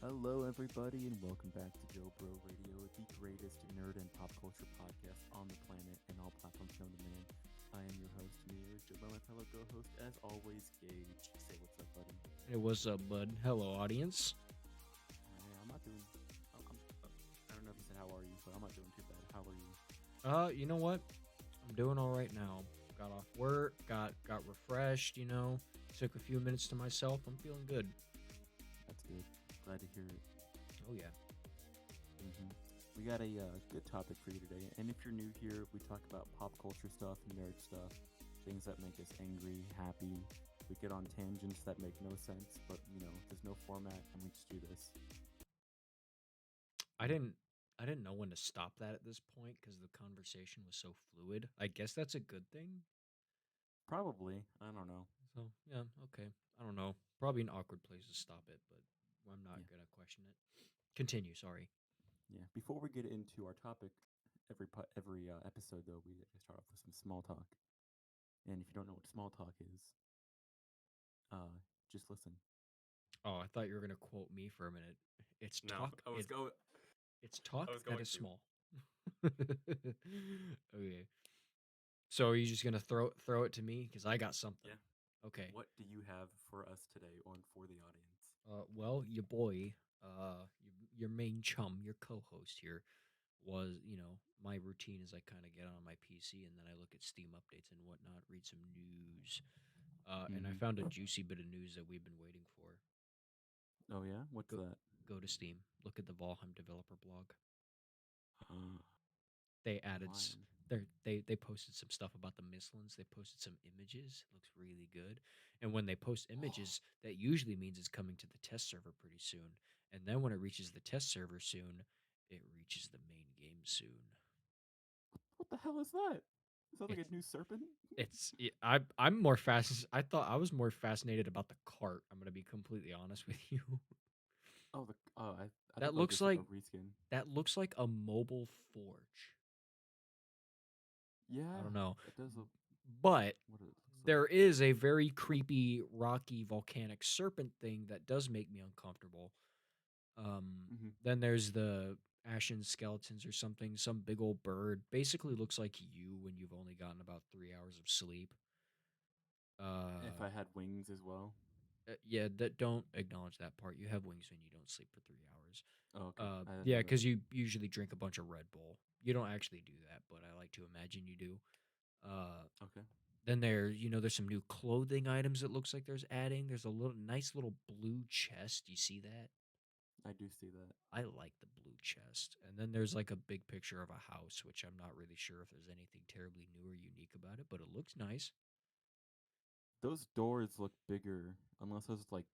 Hello, everybody, and welcome back to JoBro Radio, the greatest nerd and pop culture podcast on the planet and all platforms known to man. I am your host, Mir, joined by my fellow co-host, as always, Gage. Say what's up, buddy. Hey, what's up, bud? Hello, audience. I'm not doing. I don't know if you said how are you, but I'm not doing too bad. How are you? You know what? I'm doing all right now. Got off work, got refreshed. Took a few minutes to myself. I'm feeling good. That's good. Glad to hear it. Oh yeah. hmm We got a good topic for you today, and if you're new here, we talk about pop culture stuff, nerd stuff, things that make us angry, happy. We get on tangents that make no sense, but there's no format, and we just do this. I didn't I didn't know when to stop that at this point because the conversation was so fluid. I guess that's a good thing. Probably, I don't know. So yeah, okay. I don't know. Probably an awkward place to stop it, but I'm not Yeah, gonna question it. Continue. Sorry. yeah. Before we get into our topic, every episode though, we start off with some small talk. And if you don't know what small talk is, uh, just listen. Oh, I thought you were gonna quote me for a minute. It's No, talk. I was going. It's talk I was that going is to. small. Okay. So are you just gonna throw it to me because I got something? Yeah. Okay. What do you have for us today, or for the audience? Well, your boy, your main chum, your co-host here, was my routine is I kind of get on my PC and then I look at Steam updates and whatnot, read some news, and I Mm-hmm. found a juicy bit of news that we've been waiting for. Oh yeah, what's Go that? go to Steam, look at the Valheim developer blog. You're They added lying. they posted some stuff about the Mistlands. They posted some images. It looks really good. And when they post images, that usually means it's coming to the test server pretty soon. And then when it reaches the test server soon, it reaches the main game soon. What the hell is that? Is that like It's a new serpent? I'm more fast. I thought I was more fascinated about the cart. I'm gonna be completely honest with you. Oh, I thought That that was looks just like like a reskin. that looks like a mobile forge. I Yeah, don't know, it does look but what it looks like. there is a very creepy, rocky, volcanic serpent thing that does make me uncomfortable. Mm-hmm. Then there's the ashen skeletons or something. Some big old bird. Basically looks like you when you've only gotten about 3 hours of sleep. If Uh, I had wings as well. yeah, that don't acknowledge that part. You have wings when you don't sleep for 3 hours. Oh, okay. I didn't Yeah, know that. because you usually drink a bunch of Red Bull. You don't actually do that, but I like to imagine you do. Uh, Okay, Then there's some new clothing items it looks like there's adding. There's a little nice little blue chest. You see that? I do see that. I like the blue chest. And then there's like a big picture of a house, which I'm not really sure if there's anything terribly new or unique about it, but it looks nice. Those doors look bigger, unless those like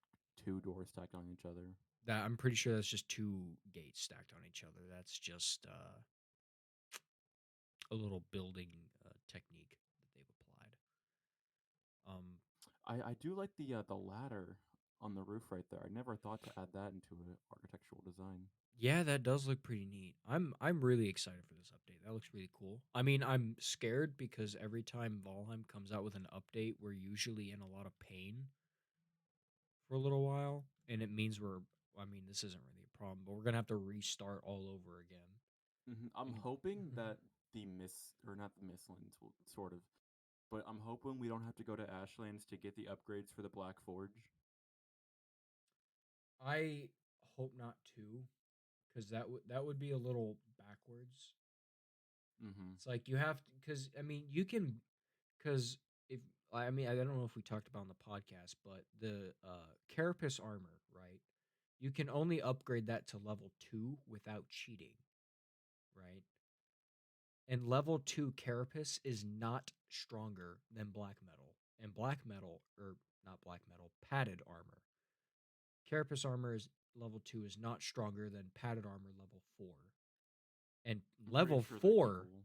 two doors stacked on each other. That I'm pretty sure that's just two gates stacked on each other. That's just a little building technique that they've applied. Um, I do like the ladder on the roof right there. I never thought to add that into an architectural design. Yeah, that does look pretty neat. I'm really excited for this update. That looks really cool. I mean, I'm scared because every time Valheim comes out with an update, we're usually in a lot of pain for a little while, and it means I mean, this isn't really a problem, but we're gonna have to restart all over again. I'm And hoping that the or not the Mistlands, will sort of, but I'm hoping we don't have to go to Ashlands to get the upgrades for the Black Forge. I hope not too, because that would be a little backwards. Mm-hmm. It's like you have to, because I mean, you can, because if I mean, I don't know if we talked about on the podcast, but the carapace armor, right? You can only upgrade that to level 2 without cheating, right? And level 2 carapace is not stronger than black metal. And black metal, or not black metal, padded armor. Carapace armor is level 2 is not stronger than padded armor level 4. And I'm pretty level sure they're 4, equal.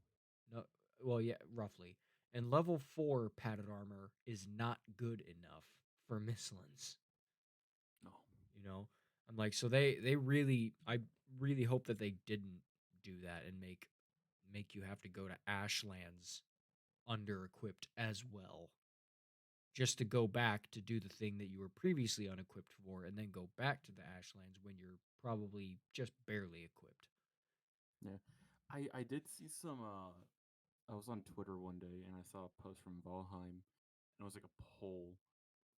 no, well, yeah, roughly. And level 4 padded armor is not good enough for Mistlands. No. You know, I'm like, so they really, I really hope that they didn't do that and make you have to go to Ashlands under equipped as well. just to go back to do the thing that you were previously unequipped for, and then go back to the Ashlands when you're probably just barely equipped. Yeah. I did see some I was on Twitter one day and I saw a post from Valheim and it was like a poll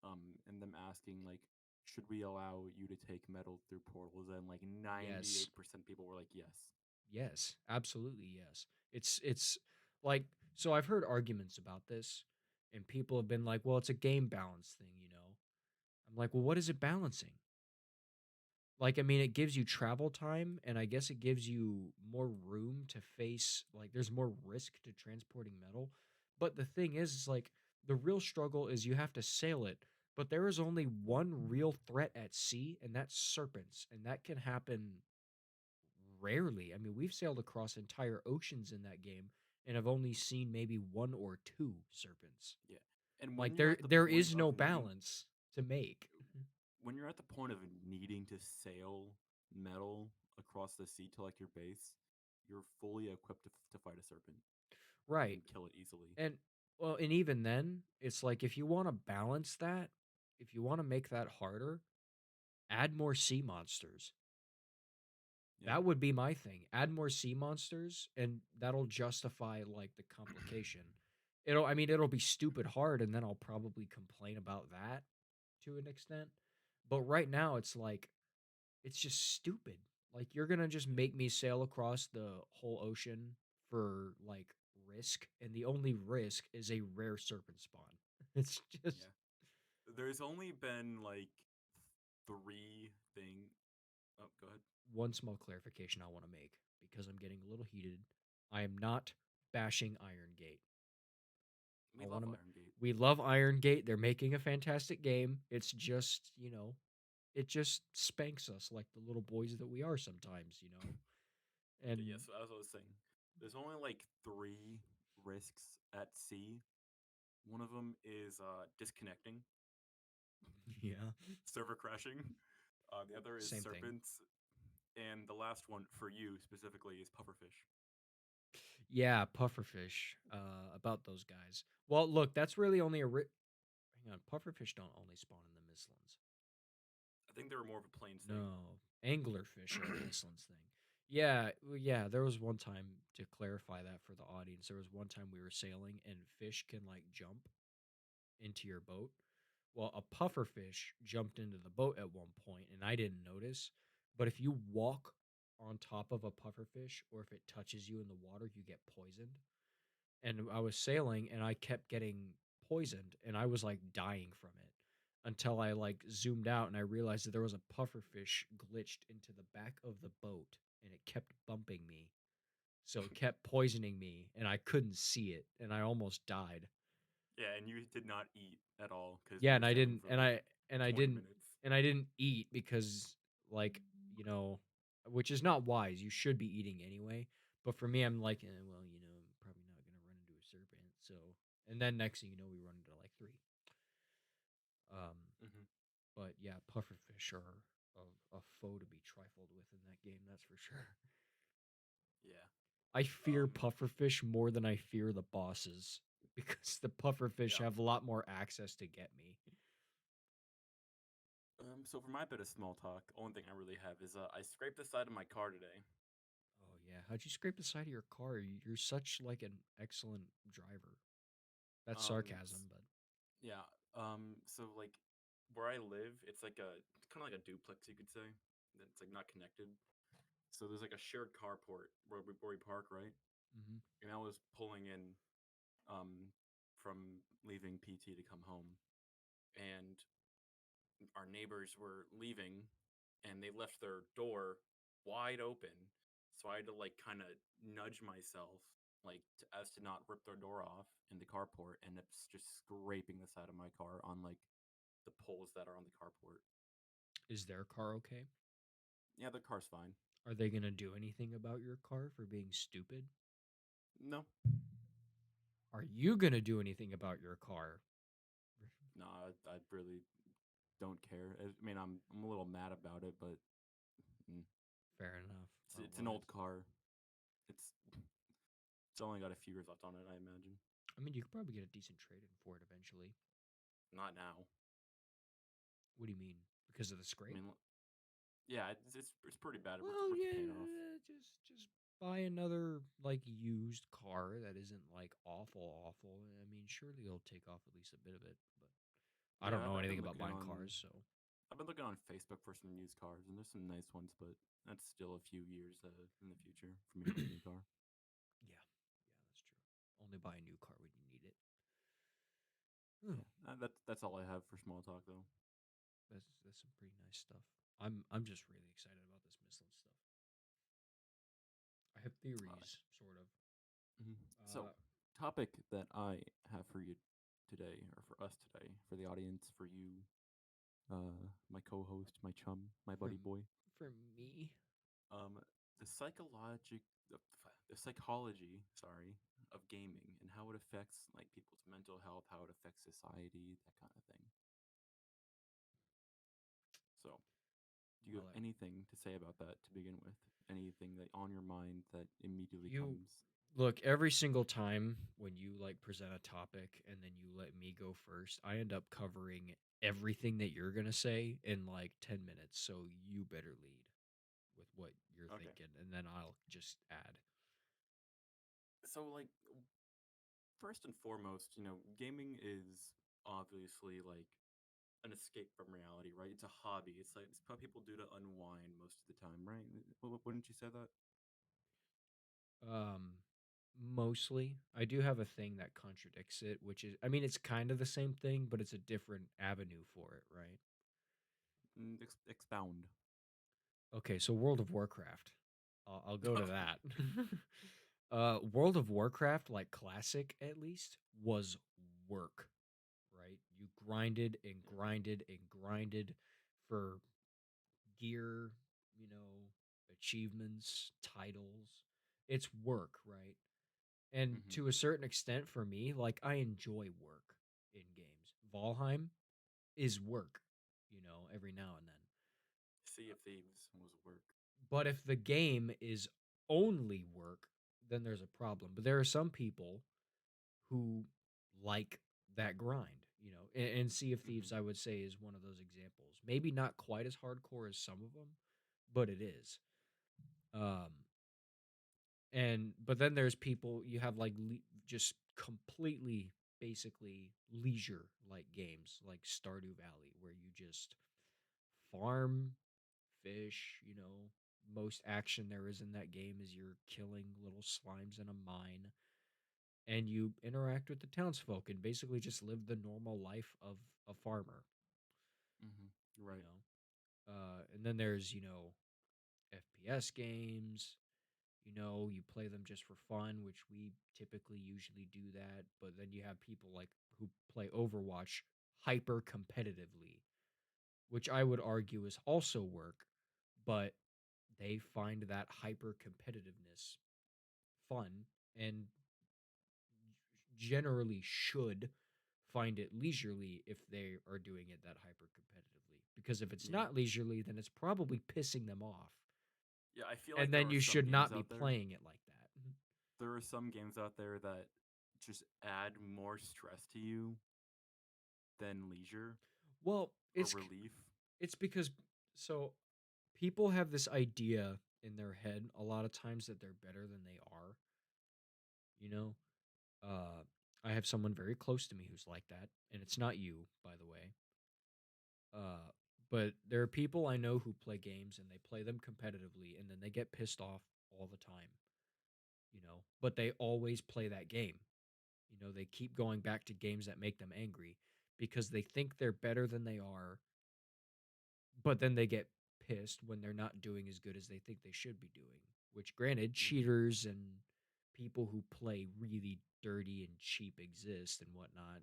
and them asking like should we allow you to take metal through portals and like Yes. 98% people were like yes. Yes, absolutely yes. It's like, so I've heard arguments about this, and people have been like, "Well, it's a game balance thing, you know." I'm like, "Well, what is it balancing?" Like, I mean, it gives you travel time, and I guess it gives you more room to face, like, there's more risk to transporting metal. But the thing is like, the real struggle is you have to sail it, but there is only one real threat at sea, and that's serpents, and that can happen rarely. I mean, we've sailed across entire oceans in that game and have only seen maybe one or two serpents. Yeah. And Like when you're at the there point is of no needing balance to make. when you're at the point of needing to sail metal across the sea to like your base, you're fully equipped to fight a serpent Right. and kill it easily. And well, and even then, it's like if you want to balance that, if you want to make that harder, add more sea monsters. Yeah. That would be my thing. Add more sea monsters and that'll justify like the complication. It'll I mean it'll be stupid hard and then I'll probably complain about that to an extent. But right now it's like it's just stupid. Like you're going to just Yeah. make me sail across the whole ocean for like risk, and the only risk is a rare serpent spawn. It's just Yeah. There's only been like three thing. Oh, go ahead. one small clarification I want to make because I'm getting a little heated. I am not bashing Iron Gate. I We want love to Iron Gate. We love Iron Gate. They're making a fantastic game. It's just, it just spanks us like the little boys that we are sometimes. Okay, And yes, as I was saying, there's only like three risks at sea. One of them is disconnecting, yeah, server crashing. The other is same thing. serpents, and the last one for you specifically is pufferfish. Yeah, pufferfish. About those guys. Well, look, that's really only a hang on. Pufferfish don't only spawn in the Mistlands. I think they were more of a plains thing. No, anglerfish are a Mistlands thing. Yeah, yeah. There was one time, to clarify that for the audience. There was one time we were sailing and fish can like jump into your boat. Well, a pufferfish jumped into the boat at one point, and I didn't notice. But if you walk on top of a pufferfish, or if it touches you in the water, you get poisoned. And I was sailing and I kept getting poisoned and I was like dying from it until I like zoomed out and I realized that there was a pufferfish glitched into the back of the boat and it kept bumping me. So it kept poisoning me and I couldn't see it and I almost died. Yeah, and you did not eat at all because Yeah, we and were I sailing didn't for and like I and I 20 didn't minutes. and I didn't eat because like, you know, which is not wise. You should be eating anyway. But for me, I'm like, well, I'm probably not gonna run into a serpent. So, and then next thing you know, we run into like three. Um, Hmm. but yeah, pufferfish are a foe to be trifled with in that game. That's for sure. Yeah. I fear pufferfish more than I fear the bosses because the pufferfish Yeah. have a lot more access to get me. So for my bit of small talk, only thing I really have is I scraped the side of my car today. Oh yeah, how'd you scrape the side of your car? You're such like an excellent driver. That's sarcasm, but Yeah. So like where I live, it's like it's kind of like a duplex, you could say. It's like not connected. So there's like a shared carport where we park, right? mhm. And I was pulling in um from leaving PT to come home, and our neighbors were leaving, and they left their door wide open. So I had to like kind of nudge myself, like as to not rip their door off in the carport, and it's just scraping the side of my car on like the poles that are on the carport. Is their car okay? Yeah, the car's fine. Are they gonna do anything about your car for being stupid? No, Are you gonna do anything about your car? no, I really don't care. I mean, I'm a little mad about it, but mm, Fair enough. Oh it's an well, old car. It's only got a few years left on it, I imagine. I mean, you could probably get a decent trade in for it eventually. Not now. What do you mean? Because of the I scrape? mean, yeah, it's pretty bad. Well, Rips the paint off. yeah, just buy another like used car that isn't like awful. I mean, surely it'll take off at least a bit of it, but I Yeah, don't know I've anything been about looking buying on. cars, so I've been looking on Facebook for some used cars, and there's some nice ones, but that's still a few years in the future for me to get a new car. yeah, that's true. Only buy a new car when you need it. Oh, Yeah, that's all I have for small talk though. that's some pretty nice stuff. I'm just really excited about this Michelin stuff. I have Uh, theories, sort of. mhm. So, Uh, topic that I have for you today, or for us today, for the audience, for you, my co-host, my chum, my for buddy boy, for me, um, the psychologic, the, the psychology, sorry, of gaming and how it affects like people's mental health, how it affects society, that kind of thing. So, do you well, have anything to say about that to begin with? Anything that on your mind that immediately you comes? look every single time when you like present a topic and then you let me go first, I end up covering everything that you're gonna say in like 10 minutes. So you better lead with what you're Okay. thinking, and then I'll just add. So, like, first and foremost, gaming is obviously like an escape from reality, right? It's a hobby. It's like it's what people do to unwind most of the time, right? Wouldn't you say that? Um, Mostly, I do have a thing that contradicts it, which is, I mean, it's kind of the same thing, but it's a different avenue for it, right? Expound. Okay, so World of Warcraft. I'll go to Okay. that. World of Warcraft, like classic at least, was work, right? You grinded and Yeah. grinded and grinded for gear, you know, achievements, titles. It's work, right? And Mm-hmm. to a certain extent, for me, like I enjoy work in games. Valheim is work, every now and then. Sea of Thieves was work. But if the game is only work, then there's a problem. But there are some people who like that grind, and Sea of Mm-hmm. Thieves, I would say, is one of those examples. Maybe not quite as hardcore as some of them, but it is. Um, but then there's people you have like just completely basically leisure like games like Stardew Valley where you just farm, fish, most action there is in that game is you're killing little slimes in a mine and you interact with the townsfolk and basically just live the normal life of a farmer, Mm-hmm. you Right. know. And then there's, FPS games. You play them just for fun, which we typically usually do that. But then you have people like who play Overwatch hyper competitively, which I would argue is also work, but they find that hyper competitiveness fun and generally should find it leisurely if they are doing it that hyper competitively. Because if it's Yeah. not leisurely, then it's probably pissing them off. Yeah. I feel like And there then are you some should games not be out there. playing it like that. There are some games out there that just add more stress to you than leisure Well, or relief. it's because so people have this idea in their head a lot of times that they're better than they are, you know? Uh I have someone very close to me who's like that, and it's not you, by the way. Uh but there are people I know who play games and they play them competitively and then they get pissed off all the time, but they always play that game. They keep going back to games that make them angry because they think they're better than they are, but then they get pissed when they're not doing as good as they think they should be doing. Which, granted, Mm-hmm. cheaters and people who play really dirty and cheap exist and whatnot,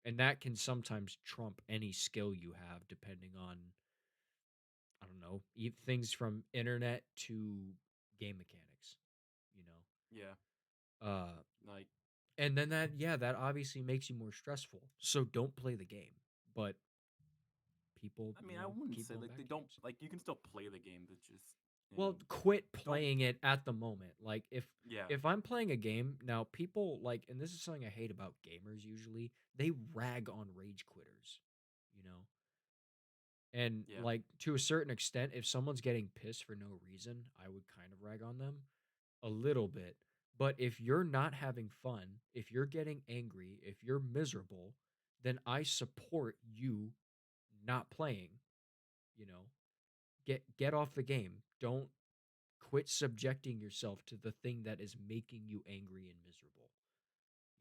and that can sometimes trump any skill you have, depending on, I don't know, things from internet to game mechanics, you Yeah. know. Like, And then that obviously makes you more stressful. So don't play the game. But people, I mean, I wouldn't keep say going like back they to don't games. like you can still play the game, but just Well, and quit don't. playing it at the moment. Like Yeah, if I'm playing a game now, people like, and this is something I hate about gamers usually, they rag on rage quitters, you know? And yeah, like to a certain extent, if someone's getting pissed for no reason, I would kind of rag on them a little bit. But if you're not having fun, if you're getting angry, if you're miserable, then I support you not playing, you know. Get off the game. Don't quit subjecting yourself to the thing that is making you angry and miserable,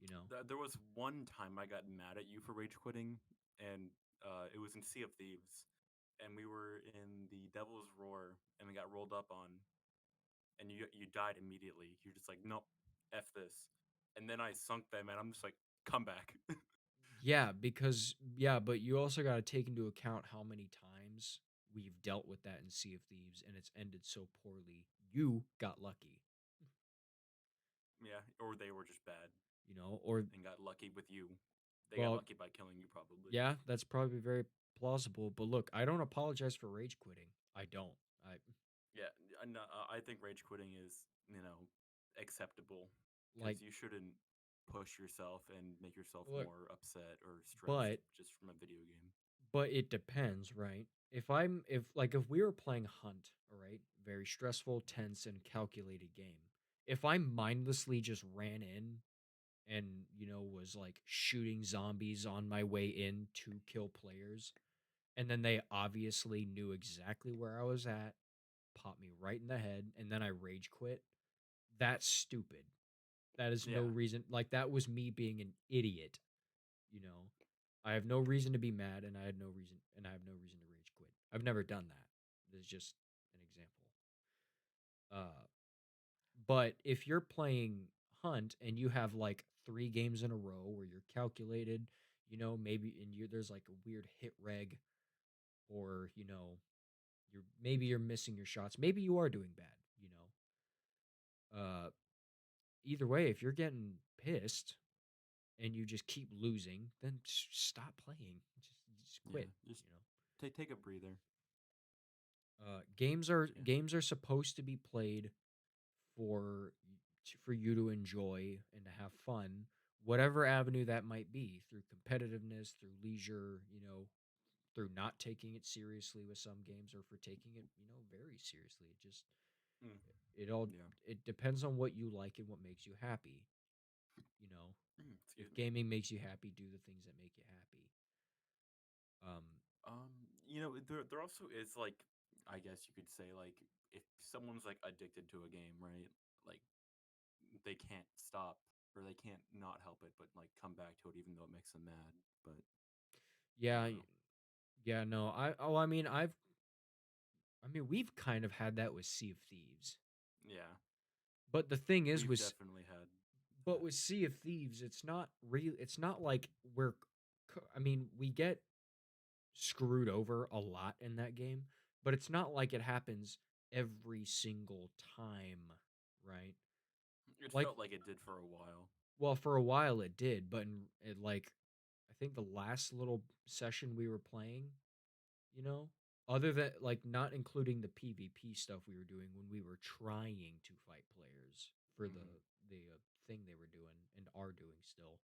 you know. There was one time I got mad at you for rage quitting, and it was in Sea of Thieves, and we were in the Devil's Roar, and we got rolled up on, and you died immediately. You're just like, nope, f this, and then I sunk them, and I'm just like, come back. Yeah, because yeah, but you also got to take into account how many times we've dealt with that in Sea of Thieves and it's ended so poorly. You got lucky, Yeah, or they were just bad you know, or and got lucky with you. They got well, lucky by killing you, probably. yeah, that's probably very plausible, but look, I don't apologize for rage quitting. I don't. I Yeah, no, I think rage quitting is, acceptable like because you shouldn't push yourself and make yourself look, more upset or stressed but just from a video game. it depends, right? If we were playing Hunt, all right, very stressful, tense, and calculated game. If I mindlessly just ran in and was like shooting zombies on my way in to kill players, and then they obviously knew exactly where I was at, popped me right in the head, and then I rage quit, that's stupid. That is no Yeah. reason. Like that was me being an idiot. You know, I have no reason to be mad, and I have no reason to rage quit. I've never done that. This is just an example. But if you're playing Hunt and you have like 3 games in a row where you're calculated, maybe there's like a weird hit reg, or you're missing your shots. Maybe you are doing bad. Uh, Either way, if you're getting pissed and you just keep losing, then stop playing. Just Yeah. quit. Just You know. take a breather. Yeah. Games are supposed to be played for for you to enjoy and to have fun, whatever avenue that might be, through competitiveness, through leisure, through not taking it seriously with some games, or for taking it, very seriously. Mm, It all yeah. it depends on what you like and what makes you happy. You know, if Excuse me. gaming makes you happy, do the things that make you happy. Um, There also is like, I guess you could say, like, if someone's like addicted to a game, right? Like they can't stop or they can't not help it, but like come back to it even though it makes them mad. But I yeah, don't know. yeah, no, I mean, we've kind of had that with Sea of Thieves. Yeah, But the thing is, we've definitely had but that. with Sea of Thieves, it's not real. It's not like I mean, we get screwed over a lot in that game, but it's not like it happens every single time, right? It Like, felt like it did for a while. well, for a while it did, but like, I think the last little session we were playing, you know, other than like not including the PvP stuff we were doing when we were trying to fight players for the Hmm. thing they were doing and are doing still,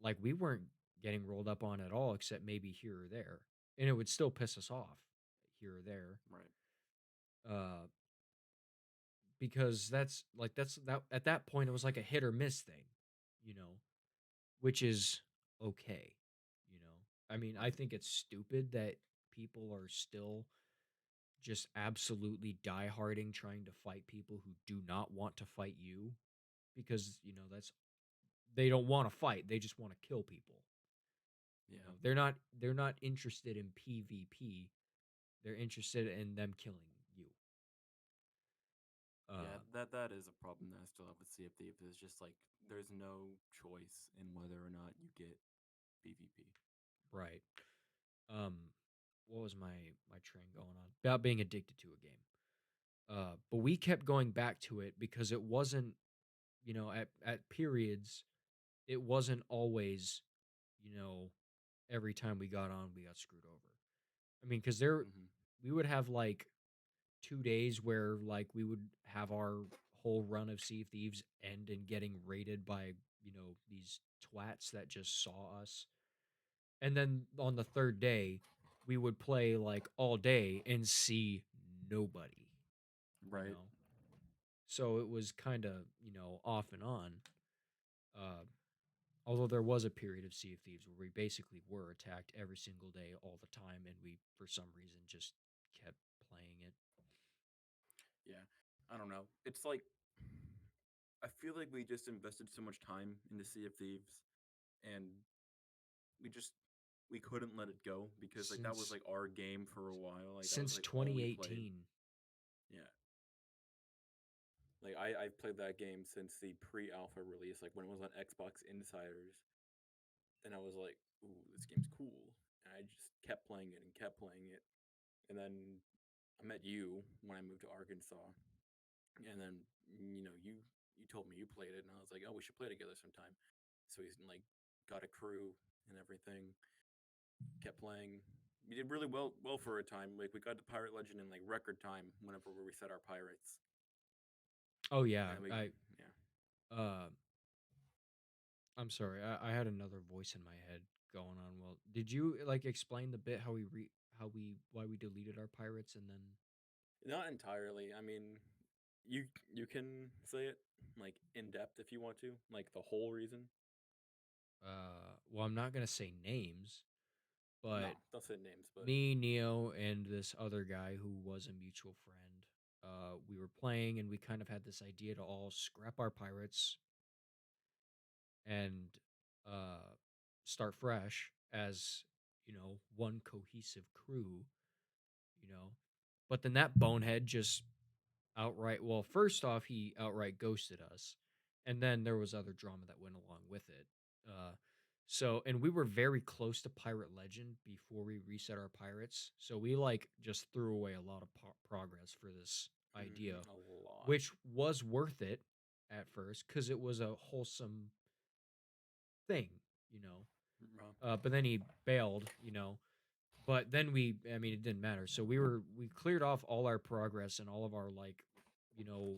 like we weren't getting rolled up on at all, except maybe here or there, and it would still piss us off here or there, Right. uh, because that's that at that point it was like a hit or miss thing, you know, which is okay, you know. I mean, I Right. think it's stupid that people are still just absolutely dieharding trying to fight people who do not want to fight you, because that's they don't want to fight, they just want to kill people. Yeah. They're not interested in PvP. They're interested in them killing you. Yeah. Uh, That is a problem that I still have with Sea of Thieves. Is just like there's no choice in whether or not you get PvP. right. Um, what was my train going on about being addicted to a game? But we kept going back to it because it wasn't, at periods, it wasn't always, you know, every time we got on, we got screwed over. I mean, because Hmm. we would have like 2 days where like we would have our whole run of Sea of Thieves end in getting raided by these twats that just saw us, and then on the third day we would play like all day and see nobody. You Right. know, so it was kind of off and on. Uh, Although there was a period of Sea of Thieves where we basically were attacked every single day, all the time, and we, for some reason, just kept playing it. Yeah. I don't know. It's like I feel like we just invested so much time into Sea of Thieves, and we just we couldn't let it go because like that was Since like our game for a while. Like that was since like all we played. 2018. Yeah. Like I've played that game since the pre-alpha release, like when it was on Xbox Insiders, and I was like, "Ooh, this game's cool." And I just kept playing it and kept playing it, and then I met you when I moved to Arkansas, and then you told me you played it, and I was like, "Oh, we should play together sometime." So he's like got a crew and everything, kept playing. We did really well for a time. Like we got the pirate legend in like record time whenever we reset our pirates, Oh yeah, and then we I yeah. uh, I'm sorry, I had another voice in my head going on. Well, did you like explain the bit why we deleted our pirates and then? Not entirely. I mean, you can say it like in depth if you want to, like the whole reason. Well, I'm not gonna say names, No, but don't say names, but me, Neo, and this other guy who was a mutual friend, we were playing and we kind of had this idea to all scrap our pirates and uh, start fresh as, one cohesive crew, you know. But then that bonehead just outright, well, first off, he outright ghosted us. And then there was other drama that went along with it. Uh, and we were very close to Pirate Legend before we reset our pirates. So we like just threw away a lot of progress for this idea, a lot. which was worth it at first because it was a wholesome thing, you know. Uh, But then he bailed, But then I mean, it didn't matter. So we cleared off all our progress and all of our like, you know,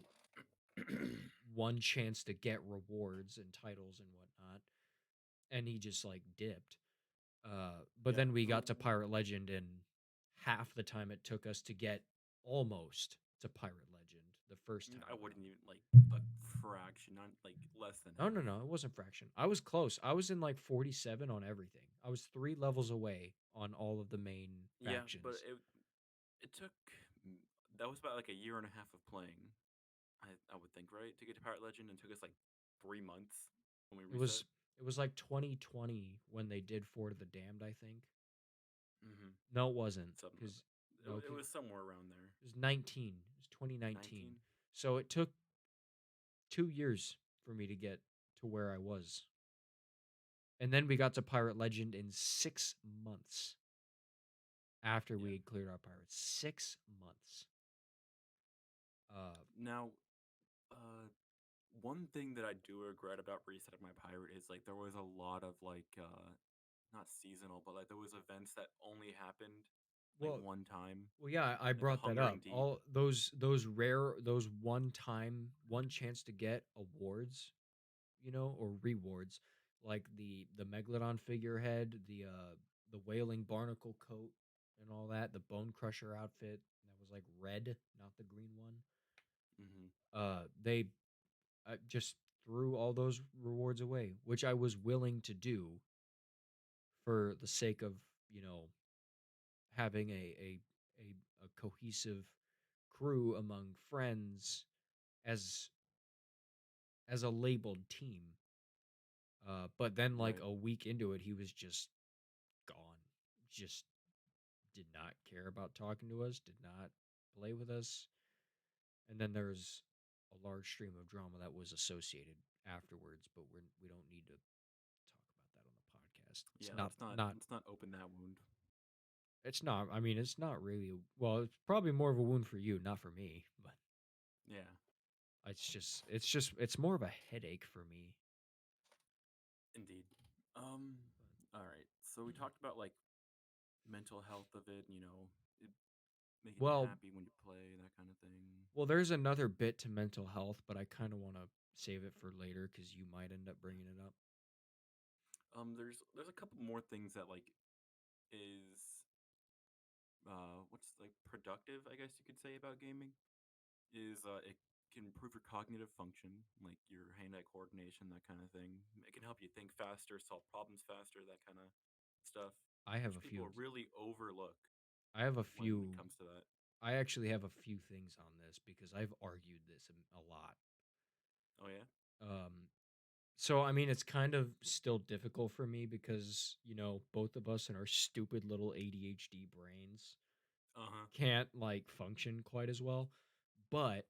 one chance to get rewards and titles and whatnot. And he just like dipped. But yeah, then we got to Pirate Legend in half the time it took us to get almost to Pirate Legend the first time I around. wouldn't even like a fraction, not like less than No, no, half. no, it wasn't fraction. I was close. I was in like 47 on everything. I was 3 levels away on all of the main Yeah, but factions. it took that was about like a year and a half of playing. I would think right to get to Pirate Legend, and took us like 3 months when we It reset. was it was like 2020 when they did Fort of the Damned, I think. Mm-hmm. No, it wasn't Something like because that. no, It 'cause was somewhere around there. it was 19. It was 2019. 19. So it took 2 years for me to get to where I was. And then we got to Pirate Legend in 6 months after Yeah. we had cleared our pirates. 6 months. Uh, Now, uh, one thing that I do regret about resetting my pirate is like there was a lot of like not seasonal, but like there was events that only happened like well, one time, well, yeah, I like the brought that Hungering up. Deep. All those rare, those one time, one chance to get awards, or rewards, like the megalodon figurehead, the whaling barnacle coat, and all that. The bone crusher outfit that was like red, not the green one. Mm-hmm. They just threw all those rewards away, which I was willing to do for the sake of you know having a cohesive crew among friends as as a labeled team. But then, like Right. a week into it, he was just gone. Just did not care about talking to us. Did not play with us. And then there's a large stream of drama that was associated afterwards. But we don't need to talk about that on the podcast. It's Yeah. not not Let's not open that wound. it's not. I mean, it's not really. Well, it's probably more of a wound for you, not for me. But Yeah. it's more of a headache for me. Indeed. All right. So we talked about like mental health of it. making you Well, happy when you play, that kind of thing. there's another bit to mental health, but I kind of want to save it for later because you might end up Yeah. bringing it up. There's a couple more things that like is what's like productive, I guess you could say about gaming is it can improve your cognitive function, like your hand-eye coordination, that kind of thing. It can help you think faster, solve problems faster, that kind of stuff, I have which a people few. really overlook I have a when it few. comes to that. I actually have a few things on this because I've argued this a lot. Oh yeah. Um, so I mean, it's kind of still difficult for me because both of us and our stupid little ADHD brains Uh huh. can't like function quite as well. But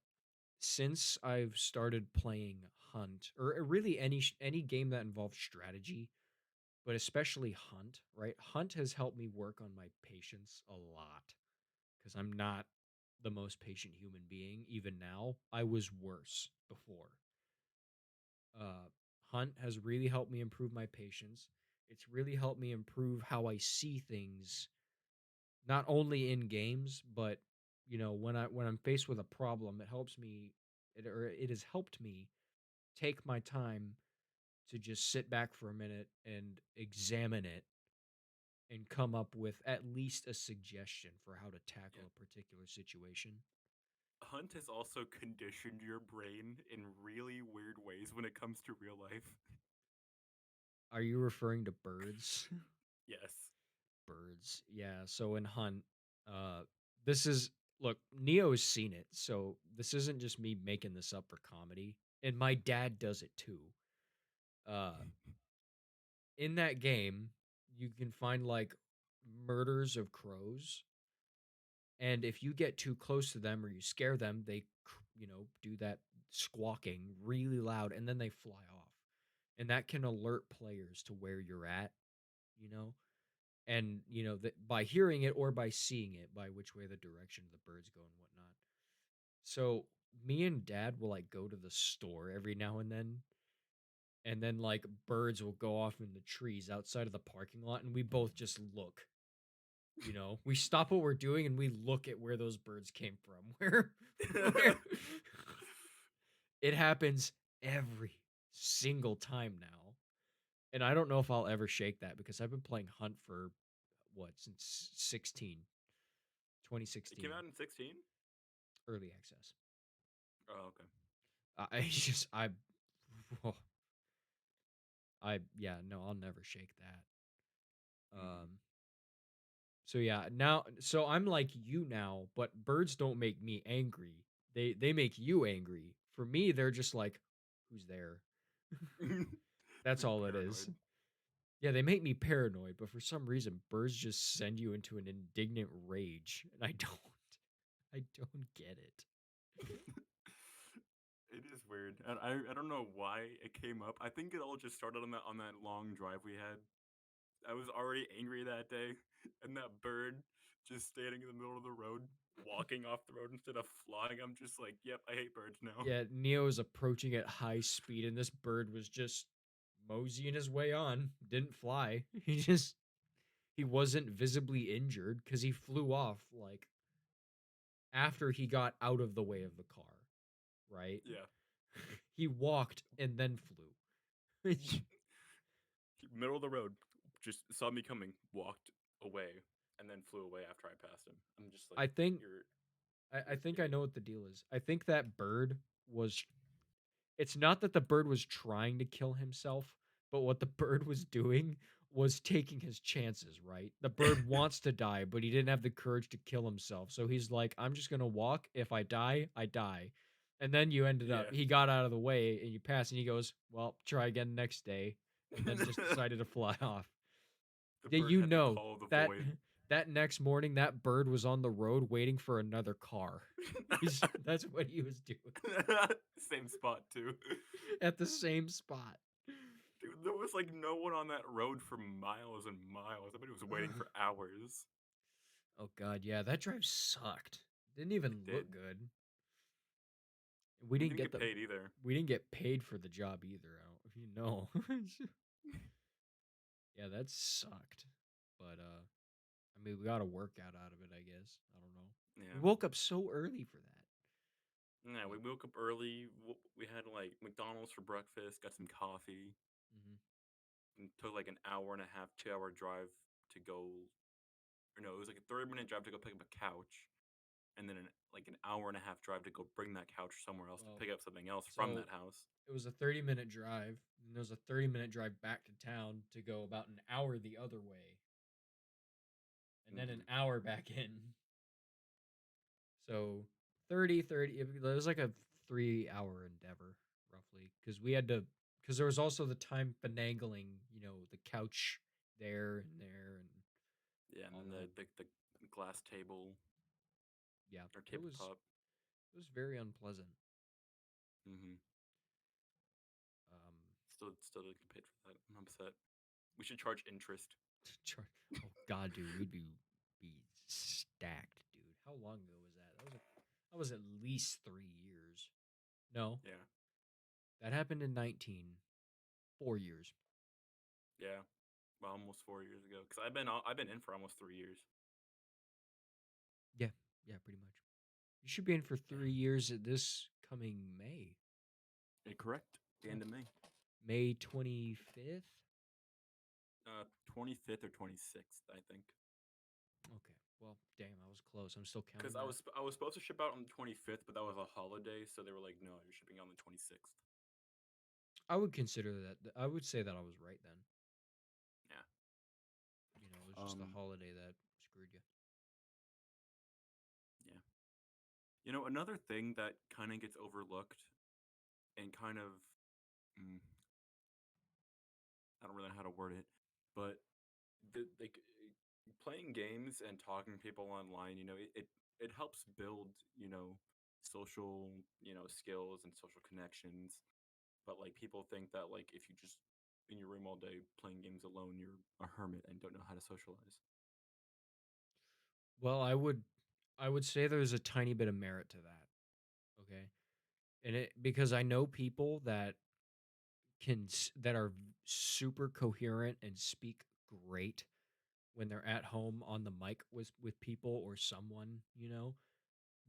since I've started playing Hunt or really any game that involves strategy, but especially Hunt, right? Hunt has helped me work on my patience a lot because I'm not the most patient human being even now. I was worse before. Uh, Hunt has really helped me improve my patience. It's really helped me improve how I see things, not only in games, but when I'm faced with a problem, it helps me. It has helped me take my time to just sit back for a minute and examine it and come up with at least a suggestion for how to tackle Yeah. a particular situation. Hunt has also conditioned your brain in really weird ways when it comes to real life. Are you referring to birds? Yes. Birds. Yeah, so in Hunt, uh this is look, Neo's seen it, so this isn't just me making this up for comedy. And my dad does it too. Uh in that game, you can find like murders of crows, and if you get too close to them or you scare them, they do that squawking really loud and then they fly off. And that can alert players to where you're at, you know? And that by hearing it or by seeing it, by which way the direction of the birds go and whatnot. So me and dad will like go to the store every now and then like birds will go off in the trees outside of the parking lot, and we both just look. We stop what we're doing and we look at where those birds came from. Where it happens every single time now. And I don't know if I'll ever shake that because I've been playing Hunt for what, since 2016, It came out in 16. early access. Oh, okay. I just oh, yeah, no, I'll never shake that. Mm. So yeah, now so I'm like you now, but birds don't make me angry. They make you angry. For me, they're just like, who's there? That's Make you all it is. paranoid. Yeah, they make me paranoid, but for some reason, birds just send you into an indignant rage, and I don't get it. It is weird, and I don't know why it came up. I think it all just started on that long drive we had. I was already angry that day, and that bird just standing in the middle of the road, walking off the road instead of flying. I'm just like, yep, I hate birds now. Yeah, Neo is approaching at high speed, and this bird was just moseying his way on. Didn't fly. He wasn't visibly injured because he flew off like after he got out of the way of the car, right? Yeah, He walked and then flew. middle of the road, just saw me coming, walked away, and then flew away after I passed him. I'm just like, I think you're I you're think I kidding. know what the deal is. I think that bird was it's not that the bird was trying to kill himself, but what the bird was doing was taking his chances, right? The bird wants to die, but he didn't have the courage to kill himself. So he's like, I'm just going to walk. If I die, I die. And then you ended up, Yeah. he got out of the way and you pass and he goes, well, try again next day. And then just decided to fly off. The Yeah, bird you had the know call of the that void. that next morning that bird was on the road waiting for another car. That's what he was doing Same spot too. at the same spot. Dude, there was like no one on that road for miles and miles. I bet he was waiting Ugh. for hours. Oh god, yeah, that drive sucked. Didn't It even did. look good. We We didn't didn't get get the paid either. we didn't get paid for the job either. I don't, if you know. Yeah, that sucked. But I mean, we got a workout out of it, I guess. I don't know. We Yeah. woke up so early for that. Yeah, we Like, woke up early. We had like McDonald's for breakfast, got some coffee, mhm. and took like an hour and a half, 2 hour drive to go. Or no, it was like a 30-minute drive to go pick up a couch, and then like an hour and a half drive to go bring that couch somewhere else to Well, pick up something else from so that house. it was a 30-minute drive, and there was a 30-minute drive back to town to go about an hour the other way, and then an Hmm. hour back in. So 30. It was like a 3 hour endeavor, roughly, because we had to, because there was also the time finagling, the couch there and Yeah, and all then that. the glass table Yeah, or it was tabletop. it was very unpleasant. Hmm. Um, Still didn't get paid for that. I'm upset. We should charge interest. oh God, dude, we'd be stacked, dude. How long ago was that? That was at least 3 years. No, Yeah, that happened in 4 years. yeah. Well, almost 4 years ago. Because I've been in for almost 3 years. Yeah, yeah, pretty much. You should be in for Yeah, 3 years at this coming May. correct. The Yeah, end of May. May 25th. 25th or 26th, I think. Okay, well, damn, I was close. I'm still Because counting that. I was supposed to ship out on the 25th, but that was a holiday, so they were like, no, you're shipping out on the 26th. I would consider that. I would say that I was right then. Yeah. It was just the Um. holiday that screwed you. Yeah. Another thing that kind of gets overlooked and kind of, mm, I don't really know how to word it, but like playing games and talking to people online, it helps build, social, skills and social connections. But like people think that like if you just in your room all day playing games alone, you're a hermit and don't know how to socialize. Well, I would say there's a tiny bit of merit to that. Okay, and it because I know people that are super coherent and speak great when they're at home on the mic with people or someone,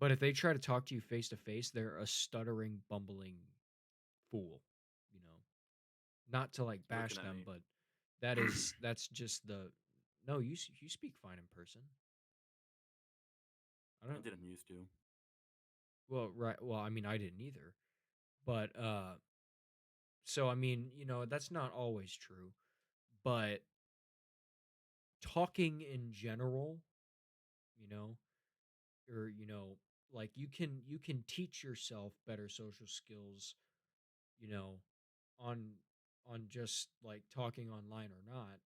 But if they try to talk to you face to face, they're a stuttering, bumbling fool, you know. Not to like You're looking bash at them, me. but that's just the no. You speak fine in person. I I don't. didn't used to. Well, right. Well, I mean, I didn't either. But so I mean, that's not always true. But talking in general, you know, or like you can teach yourself better social skills, you know, on just like talking online or not,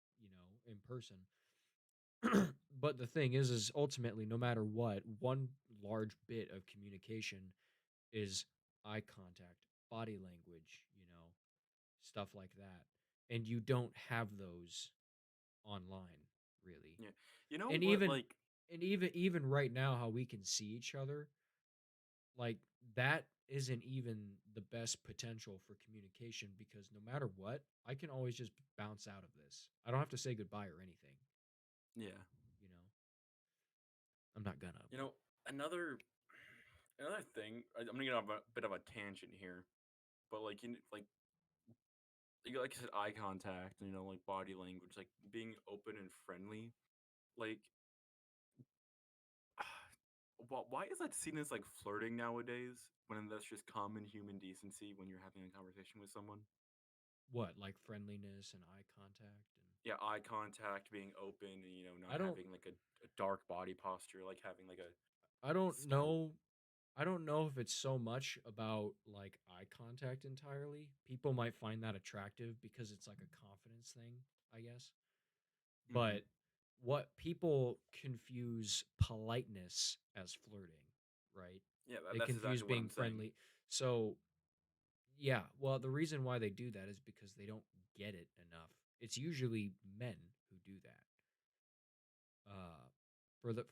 in person. But the thing is ultimately no matter what, one large bit of communication is eye contact, body language, stuff like that. And you don't have those online, really. Yeah. You know And what? even Like, even right now how we can see each other, like that isn't even the best potential for communication because no matter what, I can always just bounce out of this. I don't have to say goodbye or anything, yeah. you know. I'm not gonna, You but know, another another thing. I'm gonna get off a bit of a tangent here, but like like you said, eye contact. Like body language, like being open and friendly. Like, why is that seen as like flirting nowadays? When that's just common human decency when you're having a conversation with someone. what, like friendliness and eye contact and Yeah, eye contact, being open, and not I don't having like a dark body posture, like having like a I don't stout. know I don't know if it's so much about like eye contact entirely. People might find that attractive because it's like a confidence thing, I guess. Mm-hmm. But what people confuse politeness as flirting, right? Yeah, They that's confuse exactly what being I'm saying. friendly. So, yeah, well, the reason why they do that is because they don't get it enough. It's usually men who do that.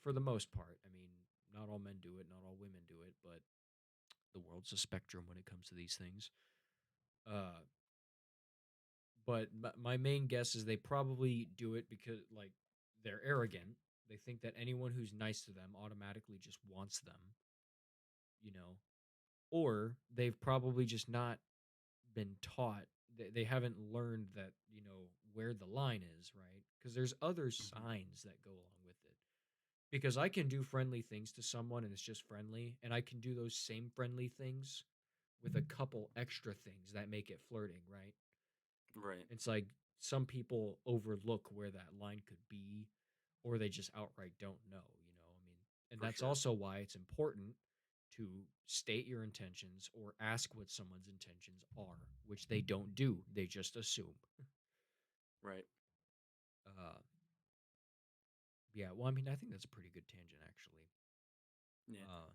For the most part. I mean, not all men do it, not all women do it, but the world's a spectrum when it comes to these things. Uh, but my main guess is they probably do it because like they're arrogant, They think that anyone who's nice to them automatically just wants them, you know, or they've probably just not been taught. They haven't learned that, where the line is, right? Because there's other Hmm. signs that go along with it. Because I can do friendly things to someone and it's just friendly, and I can do those same friendly things with a couple extra things that make it flirting, right? Right. It's like some people overlook where that line could be, or they just outright don't know, I mean, and For that's sure. also why it's important to state your intentions or ask what someone's intentions are, which they don't do. They just assume. Right. Uh, yeah, well, I mean, I think that's a pretty good tangent, actually. Yeah. Uh,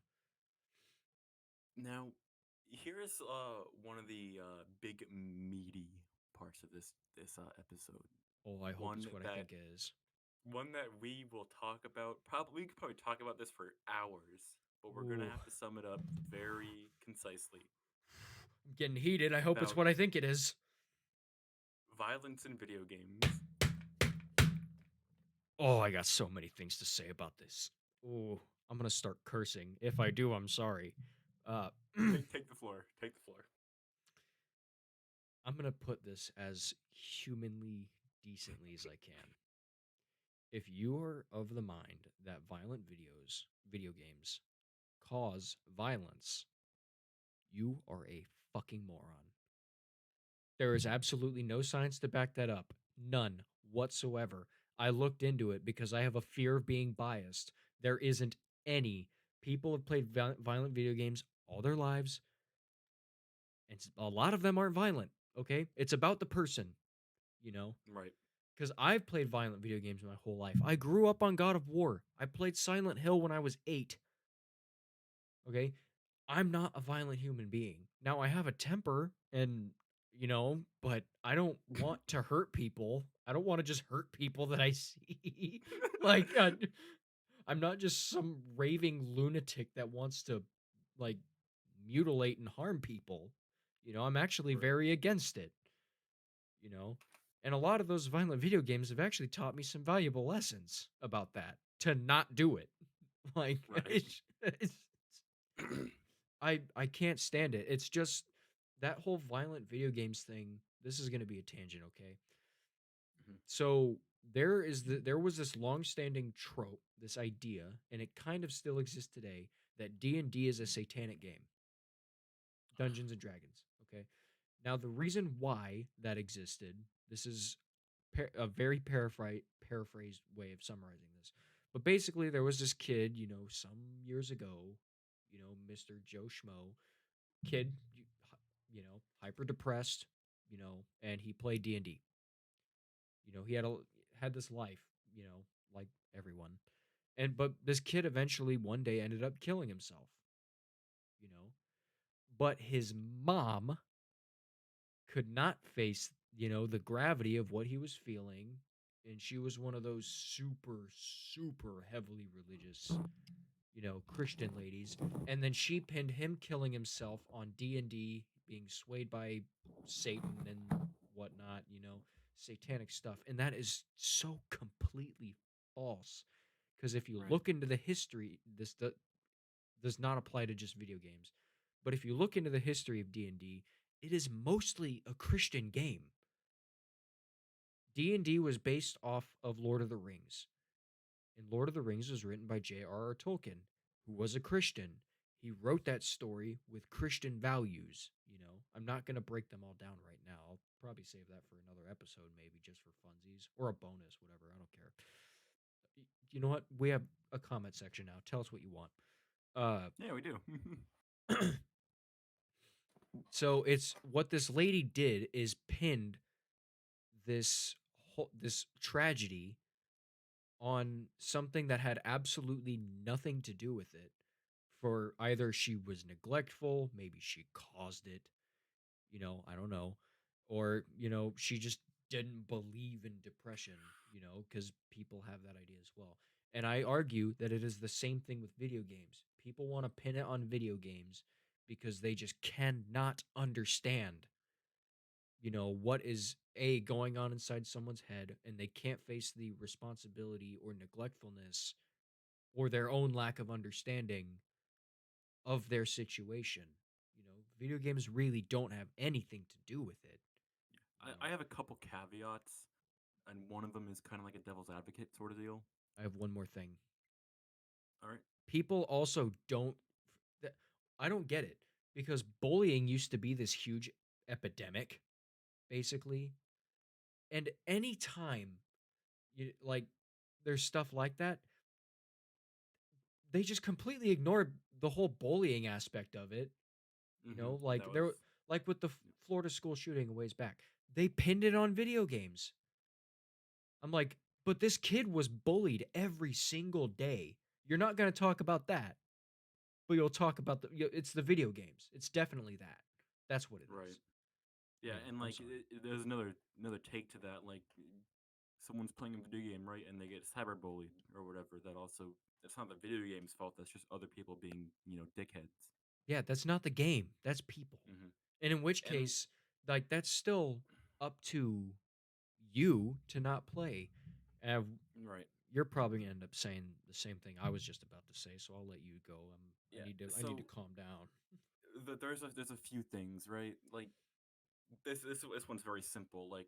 Now, here's one of the big meaty parts of this episode. oh, I hope One it's what I that think it is. one that we will talk about. Probably we could probably talk about this for hours, but we're gonna Ooh, have to sum it up very concisely. I'm getting heated. I hope it's About what I think it is. violence in video games. Oh, I got so many things to say about this. Ooh, I'm gonna start cursing. If I do, I'm sorry. Uh, Take the floor. Take the floor. I'm gonna put this as humanly decently as I can. If you're of the mind that video games, cause violence, you are a fucking moron. There is absolutely no science to back that up. None whatsoever. I looked into it because I have a fear of being biased. There isn't any. People have played violent video games all their lives, and a lot of them aren't violent, okay? It's about the person, you know? Right. Because I've played violent video games my whole life. I grew up on God of War. I played Silent Hill when I was 8, okay? I'm not a violent human being. Now I have a temper and but I don't want to hurt people. I don't want to just hurt people that I see. like I'm not just some raving lunatic that wants to like mutilate and harm people. I'm actually Right. very against it, you know. And a lot of those violent video games have actually taught me some valuable lessons about that to not do it. Like Right. I can't stand it. It's just that whole violent video games thing. This is going to be a tangent, okay? Mhm. So there was this long-standing trope, this idea, and it kind of still exists today that D&D is a satanic game. Dungeons and Dragons, okay? Now the reason why that existed, this is a very paraphrased way of summarizing this. But basically there was this kid, some years ago, Mr. Joe Schmo, kid, hyper depressed, and he played D&D. He had this life, like everyone. But this kid eventually one day ended up killing himself, you know. But his mom could not face, the gravity of what he was feeling, and she was one of those super heavily religious, Christian ladies, and then she pinned him killing himself on D&D, being swayed by Satan and whatnot, satanic stuff. And that is so completely false. Because if you Right. look into the history, this does not apply to just video games. But if you look into the history of D&D, it is mostly a Christian game. D&D was based off of Lord of the Rings. And Lord of the Rings was written by J.R.R. Tolkien, who was a Christian. He wrote that story with Christian values. I'm not going to break them all down right now. I'll probably save that for another episode, maybe just for funsies or a bonus, whatever. I don't care. You know what? We have a comment section now. Tell us what you want. Uh, Yeah, we do. so it's what this lady did is pinned this tragedy on something that had absolutely nothing to do with it. For either she was neglectful, maybe she caused it, I don't know, or she just didn't believe in depression, because people have that idea as well. And I argue that it is the same thing with video games. People want to pin it on video games because they just cannot understand what is going on inside someone's head, and they can't face the responsibility or neglectfulness or their own lack of understanding of their situation. You know, video games really don't have anything to do with it. You know, I have a couple caveats, and one of them is kind of like a devil's advocate sort of deal. I have one more thing. All right. People also don't th- I don't get it because bullying used to be this huge epidemic basically. And anytime you like there's stuff like that, they just completely ignore the whole bullying aspect of it. You Mm-hmm. know, like That was. there like with the Florida school shooting a ways back. They pinned it on video games. I'm like, but this kid was bullied every single day. You're not going to talk about that, but you'll talk about it's the video games. It's definitely that. That's what it Right. is. Yeah, Anyway, and I'm like sorry. there's another take to that. Like someone's playing a video game, right, and they get cyberbullied or whatever. That also it's not the video game's fault. That's just other people being dickheads. Yeah, that's not the game. That's people. Mm-hmm. And in which And case, like that's still up to you to not play. And right. you're probably gonna end up saying the same thing I was just about to say, so I'll let you go. Yeah. I need to So calm down. there's a few things, right? Like this one's very simple. Like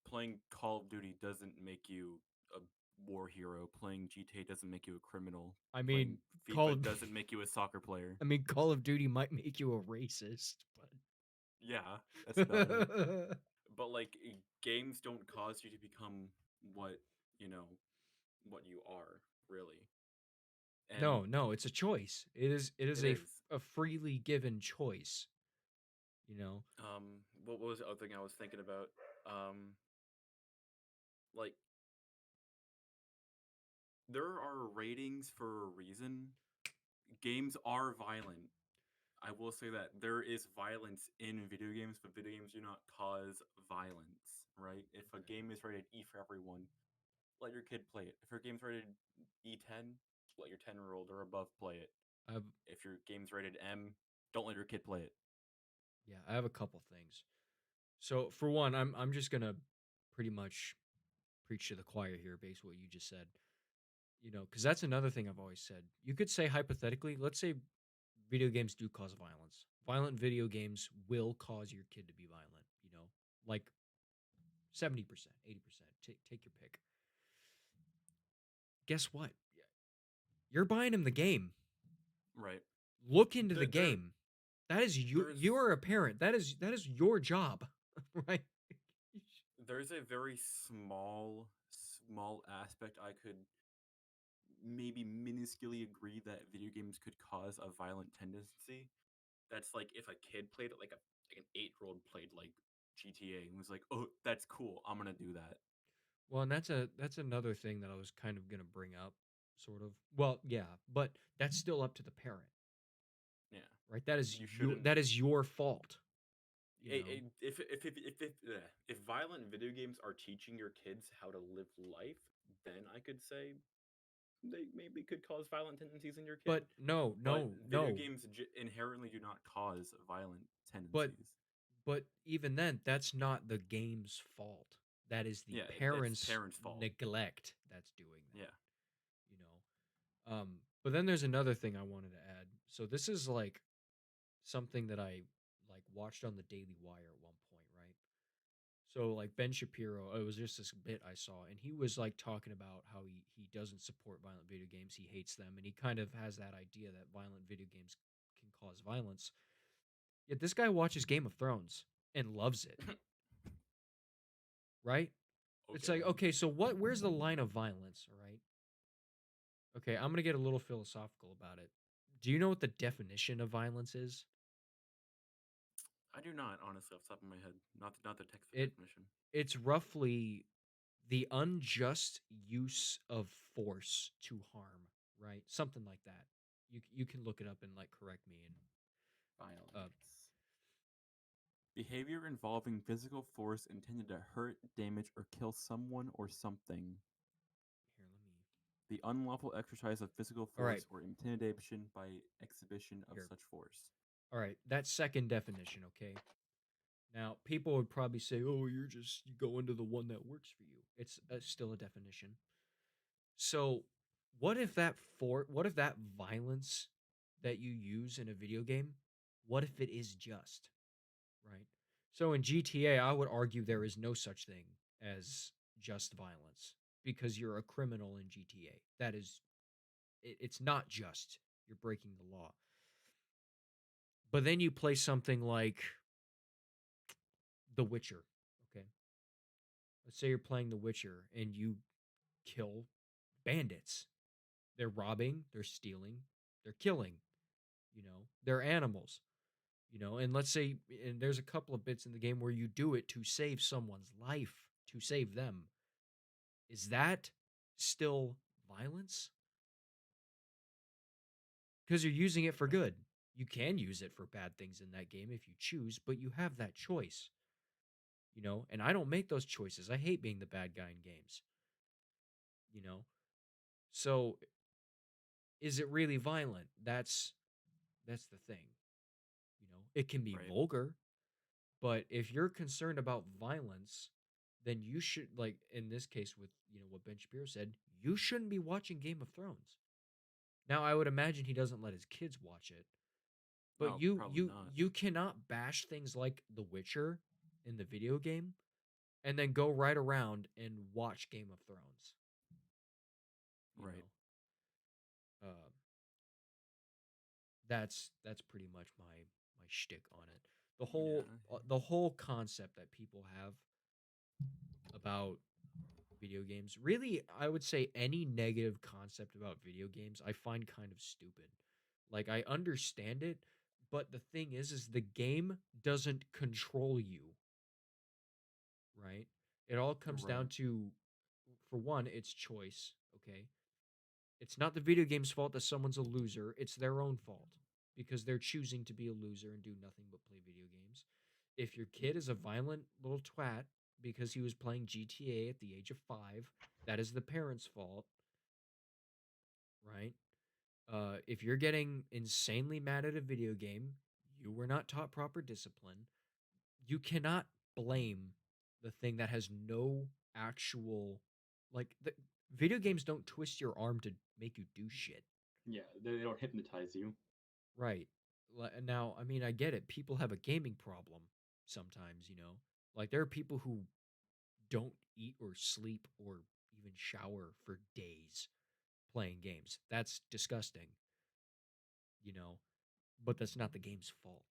playing Call of Duty doesn't make you a war hero. Playing GTA doesn't make you a criminal. I mean, Playing Call FIFA of doesn't make you a soccer player. I mean Call of Duty might make you a racist, Yeah, that's about it. but But like games don't cause you to become what you know what you are really. And no, no, it's a choice. It is it is. a freely given choice, you know. What was the other thing I was thinking about? Like there are ratings for a reason. Games are violent. I will say that there is violence in video games, but video games do not cause violence, right? If a Okay. game is rated E for everyone, let your kid play it. If your game's rated E10, let your 10-year-old or above play it. I've If your game's rated M, don't let your kid play it. Yeah, I have a couple things. So for one, I'm just gonna pretty much preach to the choir here, based what you just said. You know, because that's another thing I've always said. You could say hypothetically, let's say video games do cause violence. Violent video games will cause your kid to be violent. You know, like 70%, 80%. Take your pick. Guess what? You're buying him the game. Right. Look into the There game. That is you. there's You're a parent. That is your job, right? there's a very small aspect I could maybe minusculely agree that video games could cause a violent tendency. That's like if a kid played it like an 8-year-old played like GTA and was like, "Oh, that's cool. I'm going to do that." Well, and that's another thing that I was kind of gonna bring up, sort of. Well, yeah, but that's still up to the parent, Yeah. right? That is You shouldn't that is your fault, you know. if violent video games are teaching your kids how to live life, then I could say they maybe could cause violent tendencies in your kid. But no, But no, video no. games inherently do not cause violent But tendencies. even then, that's not the game's fault. That is the Yeah, it's parents' parents' fault. neglect that's doing Yeah. that, you know. But then there's another thing I wanted to add. So this is like something that I like watched on the Daily Wire at one point, right? So like Ben Shapiro, it was just this bit I saw, and he was like talking about how he doesn't support violent video games, he hates them, and he kind of has that idea that violent video games can cause violence. Yet this guy watches Game of Thrones and loves it, right? It's like, Okay. okay, so where's the line of violence, all right? Okay, I'm gonna get a little philosophical about it. Do you know what the definition of violence is? I do not, honestly, off the top of my head. Not the text It definition. it's roughly the unjust use of force to harm, right? Something like that. You can look it up and like correct me. And Violence. Behavior involving physical force intended to hurt, damage, or kill someone or something. here, let me. The unlawful exercise of physical All right, force or intimidation by exhibition of here. such force. All right, that second definition, okay? Now, people would probably say, "Oh, you go into the one that works for you." It's still a definition. So, what if that violence that you use in a video game, what if it is just, right? So in GTA, I would argue there is no such thing as just violence because you're a criminal in GTA. That is it's not just. You're breaking the law. But then you play something like The Witcher, okay? Let's say you're playing The Witcher and you kill bandits. They're robbing, they're stealing, they're killing, they're animals, and let's say, and there's a couple of bits in the game where you do it to save someone's life, to save them. Is that still violence? Because you're using it for good. You can use it for bad things in that game if you choose, but you have that choice, and I don't make those choices. I hate being the bad guy in games, you know? So is it really violent? That's the thing. It can be Right. vulgar, but if you're concerned about violence, then you should, like in this case with what Ben Shapiro said, you shouldn't be watching Game of Thrones. Now I would imagine he doesn't let his kids watch it, but No, you probably you not. you cannot bash things like The Witcher in the video game and then go right around and watch Game of Thrones. You Right. know, uh, that's pretty much my shtick on it. The whole concept that people have about video games, really, I would say any negative concept about video games, I find kind of stupid. Like I understand it, but the thing is the game doesn't control you, right? It all comes Right. down to, for one, it's choice, okay? It's not the video game's fault that someone's a loser, it's their own fault because they're choosing to be a loser and do nothing but play video games. If your kid is a violent little twat because he was playing GTA at the age of 5, that is the parent's fault, right? If you're getting insanely mad at a video game, you were not taught proper discipline. You cannot blame the thing that has no actual, like, video games don't twist your arm to make you do shit. Yeah, they don't hypnotize you. Right. Now, I mean, I get it. People have a gaming problem sometimes, Like, there are people who don't eat or sleep or even shower for days playing games. That's disgusting, you know, but that's not the game's fault,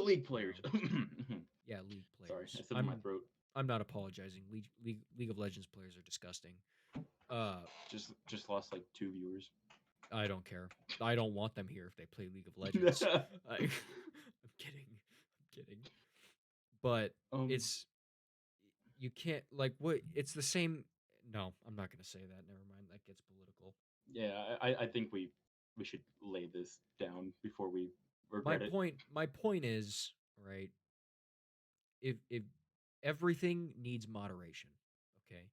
League you players. know. Yeah, League Sorry, I players. said in my throat. I'm not apologizing. League of Legends players are disgusting. Uh Just lost like 2 viewers. I don't care. I don't want them here if they play League of Legends. I'm kidding. I'm kidding. But um, it's you can't, like, what, it's the same. No, I'm not going to say that. Never mind. That gets political. yeah, I think we should lay this down before we My regret it. point my point is, right, if everything needs moderation, okay?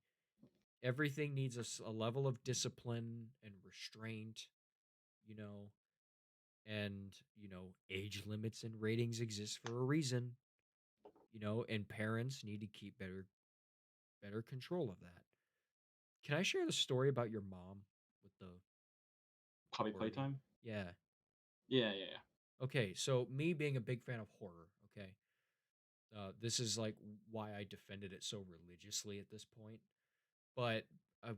Everything needs a level of discipline and restraint, you know, and, age limits and ratings exist for a reason, and parents need to keep better control of that. Can I share the story about your mom with the Hobby horror game? playtime. Yeah. Yeah. Okay, so me being a big fan of horror, okay, this is like why I defended it so religiously at this point. But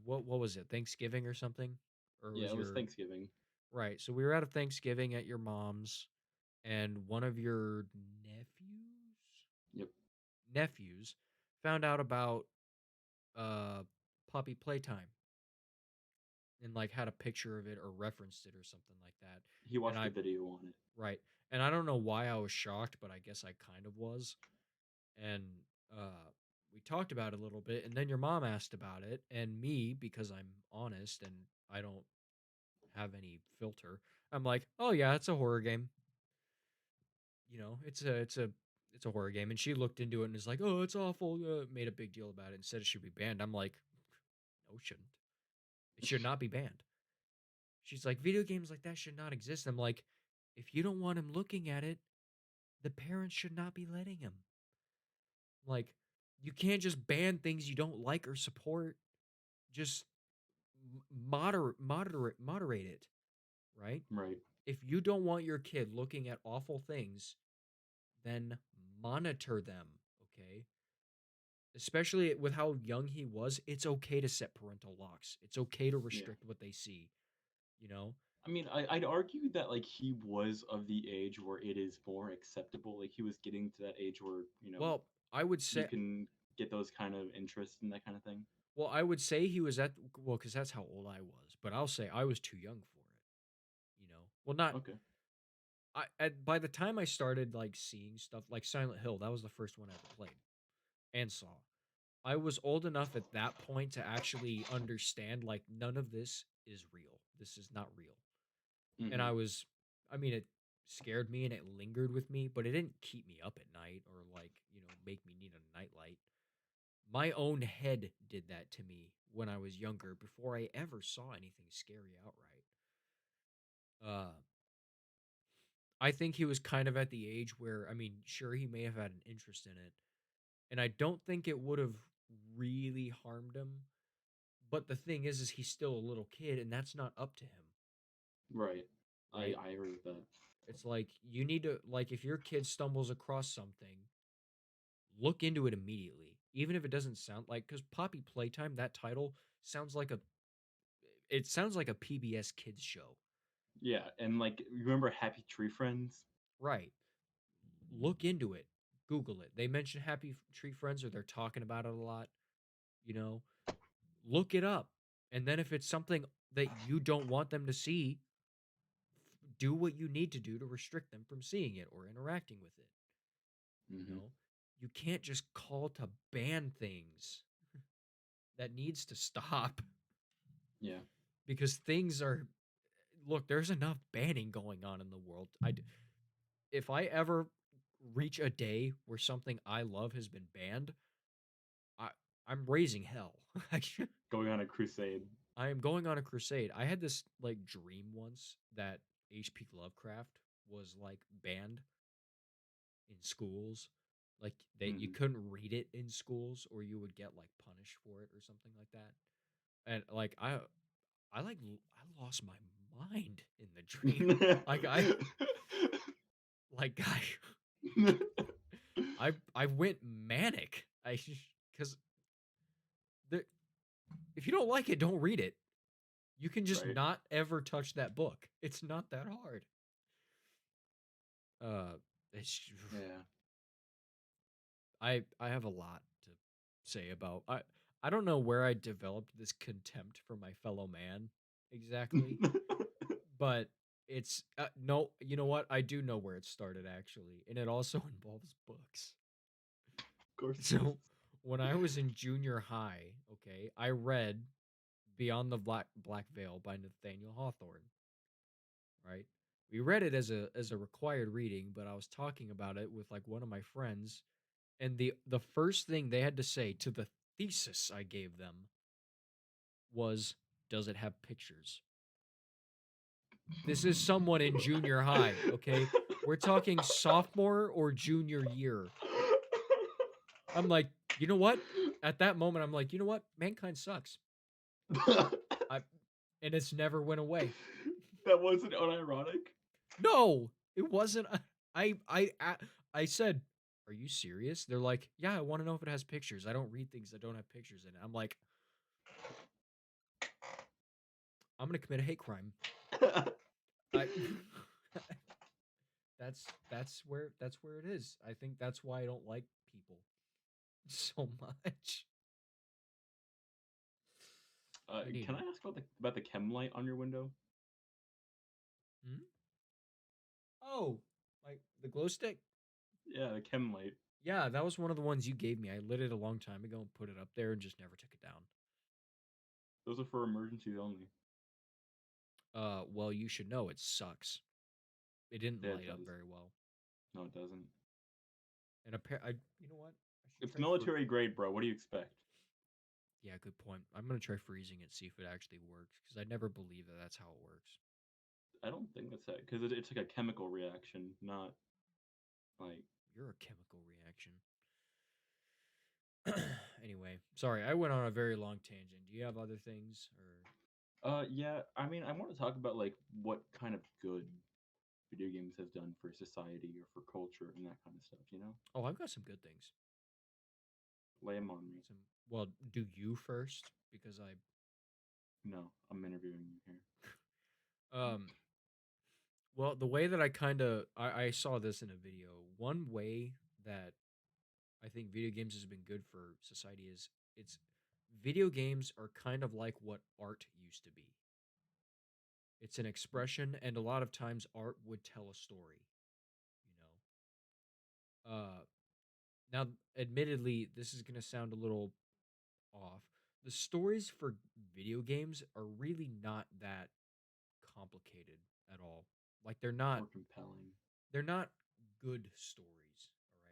what was it? Thanksgiving or something? Or Yeah, was it was your Thanksgiving. right? So we were at a Thanksgiving at your mom's, and one of your Yep. nephews found out about uh puppy playtime and like had a picture of it or referenced it or something like that. He And watched the I video on it. right, and I don't know why I was shocked, but I guess I kind of was. And we talked about it a little bit, and then your mom asked about it, and me, because I'm honest and I don't have any filter, I'm like, oh yeah, it's a horror game. It's a horror game. And she looked into it and is like, oh, it's awful. Made a big deal about it and said it should be banned. I'm like, no, it shouldn't. It should not be banned. She's like, video games like that should not exist. I'm like, if you don't want him looking at it, the parents should not be letting him. Like, you can't just ban things you don't like or support. Just moderate it, right? Right. If you don't want your kid looking at awful things, then monitor them, okay? Especially with how young he was, it's okay to set parental locks. It's okay to Yeah. restrict what they see, you know? I mean, I'd argue that like he was of the age where it is more acceptable. Like he was getting to that age where, Well, I would you say can get those kind of interests and that kind of thing. he was at well, cuz that's how old I was, but I'll say I was too young for it, you know. Well, not Okay. by the time I started like seeing stuff like Silent Hill, that was the first one I ever played and saw. I was old enough at that point to actually understand like none of this is real. This is not real. And Hmm. I mean, it scared me and it lingered with me, but it didn't keep me up at night or like, make me need a nightlight. My own head did that to me when I was younger before I ever saw anything scary outright. Uh, I think he was kind of at the age where, I mean, sure, he may have had an interest in it, and I don't think it would have really harmed him. But the thing is he's still a little kid, and that's not up to him, Right. right? I agree with that. It's like you need to like if your kid stumbles across something, look into it immediately, even if it doesn't sound like because Poppy Playtime, that title sounds like a PBS kids show, Yeah, and like remember Happy Tree Friends? right? Look into it, Google it. They mention Happy Tree Friends, or they're talking about it a lot. You know, look it up, and then if it's something that you don't want them to see, do what you need to do to restrict them from seeing it or interacting with it. You Hmm. know, you can't just call to ban things. That needs to stop Yeah. because things are look, there's enough banning going on in the world. If I ever reach a day where something I love has been banned, I I'm raising hell. Going on a crusade. I am going on a crusade. I had this like dream once that HP Lovecraft was like banned in schools. Like you Hmm. couldn't read it in schools or you would get like punished for it or something like that. And like I lost my mind in the dream. Like like I I went manic. I cuz the if you don't like it, don't read it. You can just Right. not ever touch that book. It's not that hard. Uh it's Yeah. I have a lot to say about I don't know where I developed this contempt for my fellow man exactly, Of but it's no, you know what? I do know where it started actually, and it also involves books. course it does. So, when I was in junior high, okay, I read Beyond the Black Veil by Nathaniel Hawthorne, right? We read it as a required reading, but I was talking about it with like one of my friends, and the first thing they had to say to the thesis I gave them was, "Does it have pictures?" This is someone in junior high, okay? We're talking sophomore or junior year. I'm like, you know what? At that moment, I'm like, you know what? Mankind sucks. I and it's never went away. That wasn't unironic. No, it wasn't. I said, "Are you serious?" They're like, "Yeah, I want to know if it has pictures. I don't read things that don't have pictures in it." I'm like, "I'm gonna commit a hate crime." I that's where it is. I think that's why I don't like people so much. But Can I anyway, ask about the chem light on your window? hmm? Oh, like the glow stick. Yeah, the chem light. Yeah, that was one of the ones you gave me. I lit it a long time ago and put it up there and just never took it down. Those are for emergencies only. Well, you should know it sucks. It didn't Yeah, it light up does. very well. No, it doesn't. And a pair, you know what? I should It's try for. military grade, bro. What do you expect? Yeah, good point. I'm gonna try freezing it, see if it actually works, because I never believe that that's how it works. I don't think that's it because it's like a chemical reaction, not like You're a chemical reaction. Anyway, sorry, I went on a very long tangent. Do you have other things or? Yeah. I mean, I want to talk about like what kind of good video games have done for society or for culture and that kind of stuff. You know, Oh, I've got some good things. lay them on me. Some well, do you first because I No, I'm interviewing you here. um well, the way that I saw this in a video. One way that I think video games has been good for society is it's video games are kind of like what art used to be. It's an expression, and a lot of times art would tell a story, you know. Now, admittedly, this is gonna sound a little off. The stories for video games are really not that complicated at all. Like Or compelling. they're not good stories, all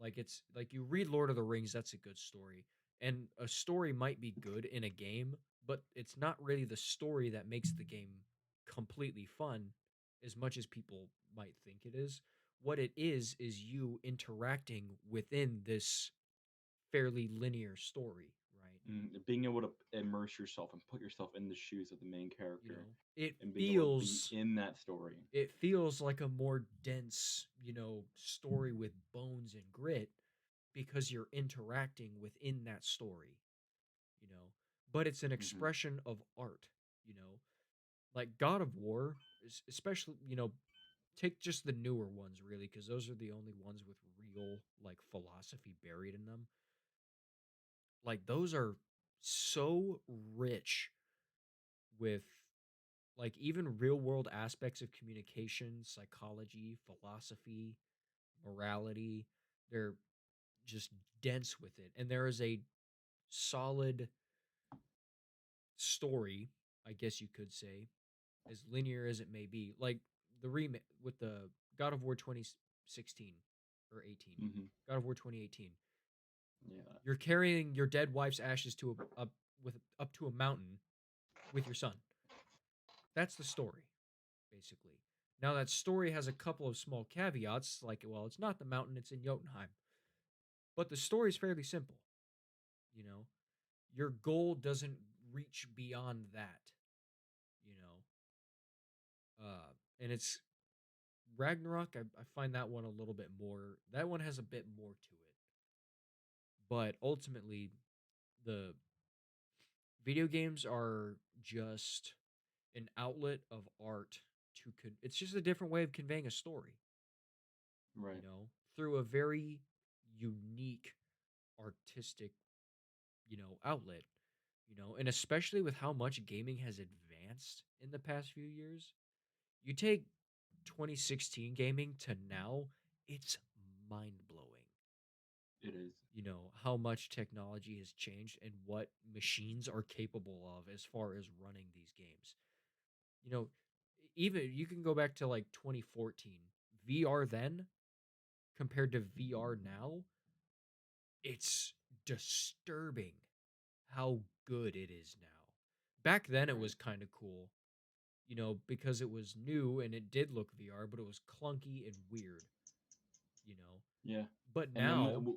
right? Like it's like you read Lord of the Rings, that's a good story. And a story might be good in a game, but it's not really the story that makes the game completely fun as much as people might think it is. What it is you interacting within this fairly linear story, right? Being able to immerse yourself and put yourself in the shoes of the main You character know, it and being able to be feels in that story. it feels like a more dense, story with bones and grit because you're interacting within that story, you know. But it's an Hmm. expression of art, you know. Like God of War, especially, take just the newer ones really because those are the only ones with real like philosophy buried in them. Like those are so rich with like even real world aspects of communication, psychology, philosophy, morality. They're just dense with it. And there is a solid story, I guess you could say, as linear as it may be. Like the remake with the God of War 2016 or 18, Hmm. God of War 2018. Yeah. You're carrying your dead wife's ashes to up to a mountain with your son. That's the story, basically. Now that story has a couple of small caveats, like well, it's not the mountain, it's in Jotunheim. But the story is fairly simple, you know. Your goal doesn't reach beyond that, you know. And it's Ragnarok. I find that one a little bit more. That one has a bit more to it, but ultimately, the video games are just an outlet of art it's just a different way of conveying a story, Right. through a very unique artistic, outlet, and especially with how much gaming has advanced in the past few years. You take 2016 gaming to now, it's mind blowing. It is. How much technology has changed and what machines are capable of as far as running these games. You know, even you can go back to like 2014 VR then compared to VR now, it's disturbing how good it is now. Back then it Right. was kind of cool, because it was new and it did look VR, but it was clunky and weird, you know. Yeah. But And then now,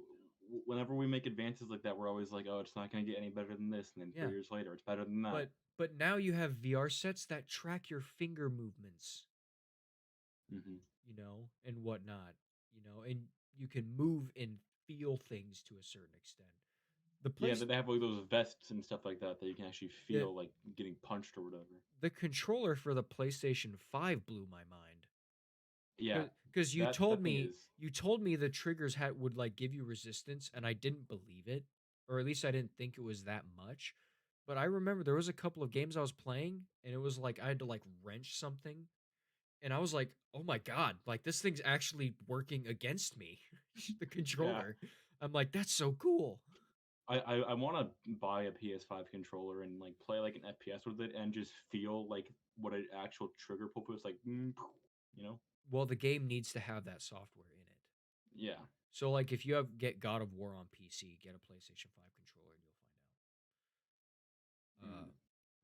whenever we make advances like that, we're always like, "Oh, it's not going to get any better than this." And then yeah, 3 years later, it's better than that. but now you have VR sets that track your finger movements, Hmm. and whatnot, and you can move and feel things to a certain extent. The Yeah, place they have like those vests and stuff like that that you can actually the feel like getting punched or whatever. the controller for the PlayStation 5 blew my mind. Yeah, Because that thing is. you told me the triggers would like give you resistance, and I didn't believe it, or at least I didn't think it was that much. But I remember there was a couple of games I was playing, and it was like I had to like wrench something, and I was like, "Oh my god! Like this thing's actually working against me." The Yeah, controller. I'm like, "That's so cool." I want to buy a PS5 controller and like play like an FPS with it and just feel like what an actual trigger pull is like. You know? Well, the game needs to have that software in it. Yeah. So like if you get God of War on PC, get a PlayStation 5 controller and you'll find out. Mm,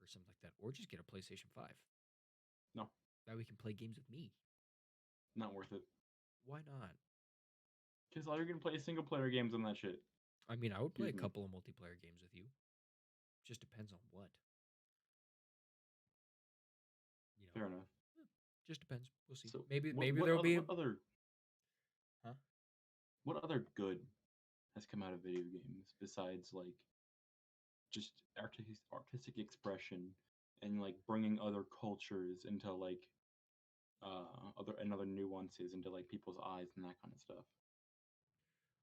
Or something like that. Or just get a PlayStation 5. no, That way we can play games with me. not worth it. Why not? Because all you're gonna play single player games on that shit. I mean, I would play Excuse a me. couple of multiplayer games with you. Just depends on what, you know. Fair enough. Eh, Just depends. We'll see. So Maybe there'll be huh? what other good has come out of video games besides like just artistic expression and like bringing other cultures into like other nuances into like people's eyes and that kind of stuff.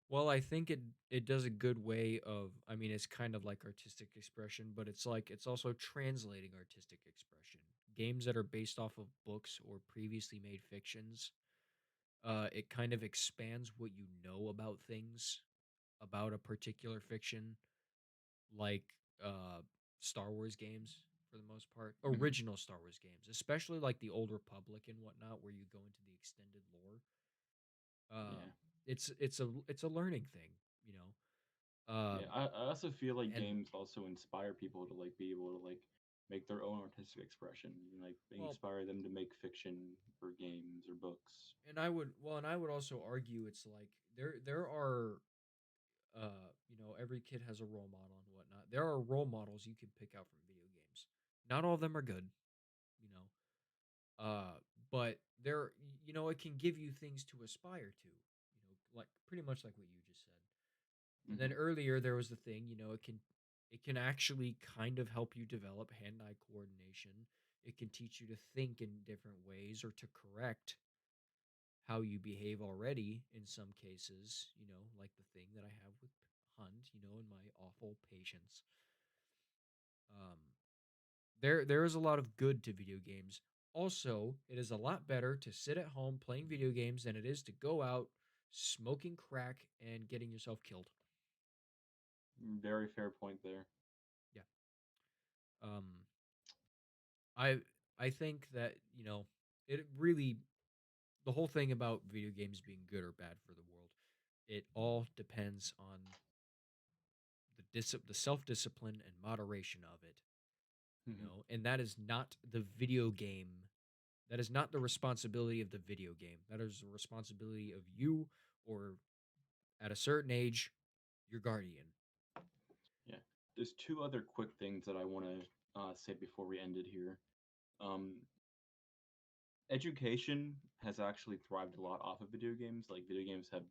Well, I think it does a good way of, I mean, it's kind of like artistic expression, but it's like it's also translating artistic expression. Games that are based off of books or previously made fictions, it kind of expands what you know about things, about a particular fiction, like uh Star Wars games for the most part. Hmm. Original Star Wars games, especially like the Old Republic and whatnot, where you go into the extended lore. Uh Yeah, it's a learning thing, you know. yeah. I also feel like And games also inspire people to like be able to like make their own artistic expression, and, like they well, inspire them to make fiction or games or books. and I would also argue it's like there are you know, every kid has a role model and whatnot. There are role models you can pick out from video games. Not all of them are good, you know. But there, you know, it can give you things to aspire to, you know, like pretty much like what you just said. And then Hmm. earlier there was the thing, you know, it can actually kind of help you develop hand-eye coordination. It can teach you to think in different ways or to correct how you behave already in some cases, you know, like the thing that I have with Hunt, you know, and my awful patience. Um, there is a lot of good to video games. Also, it is a lot better to sit at home playing video games than it is to go out smoking crack and getting yourself killed. Very fair point there. Yeah. Um, I I think that, you know, it really, the whole thing about video games being good or bad for the world, it all depends on the self discipline and moderation of it, you Hmm. know, and that is not the video game. That is not the responsibility of the video game. That is the responsibility of you, or at a certain age, your guardian. Yeah. There's two other quick things that I want to say before we end it here. Um, Education has actually thrived a lot off of video games. Like video games have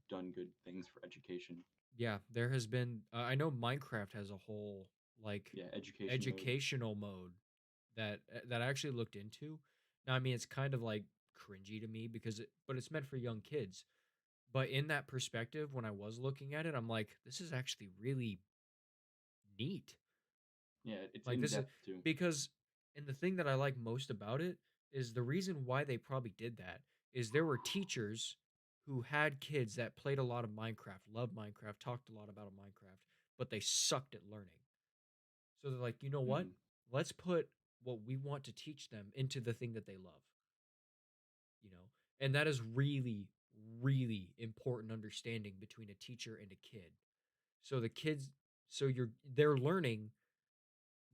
done good things for education. Yeah, there has been. I know Minecraft has a whole like Yeah, education mode. educational mode that I actually looked into. Now, I mean, it's kind of like cringy to me because but it's meant for young kids. But in that perspective, when I was looking at it, I'm like, this is actually really neat. Yeah, it's Like in this is depth too. because, and the thing that I like most about it is the reason why they probably did that is there were teachers who had kids that played a lot of Minecraft, loved Minecraft, talked a lot about Minecraft, but they sucked at learning. So they're like, you know what? Hmm. Let's put what we want to teach them into the thing that they love, you know? And that is really, really important understanding between a teacher and a kid. So the kids, so they're learning,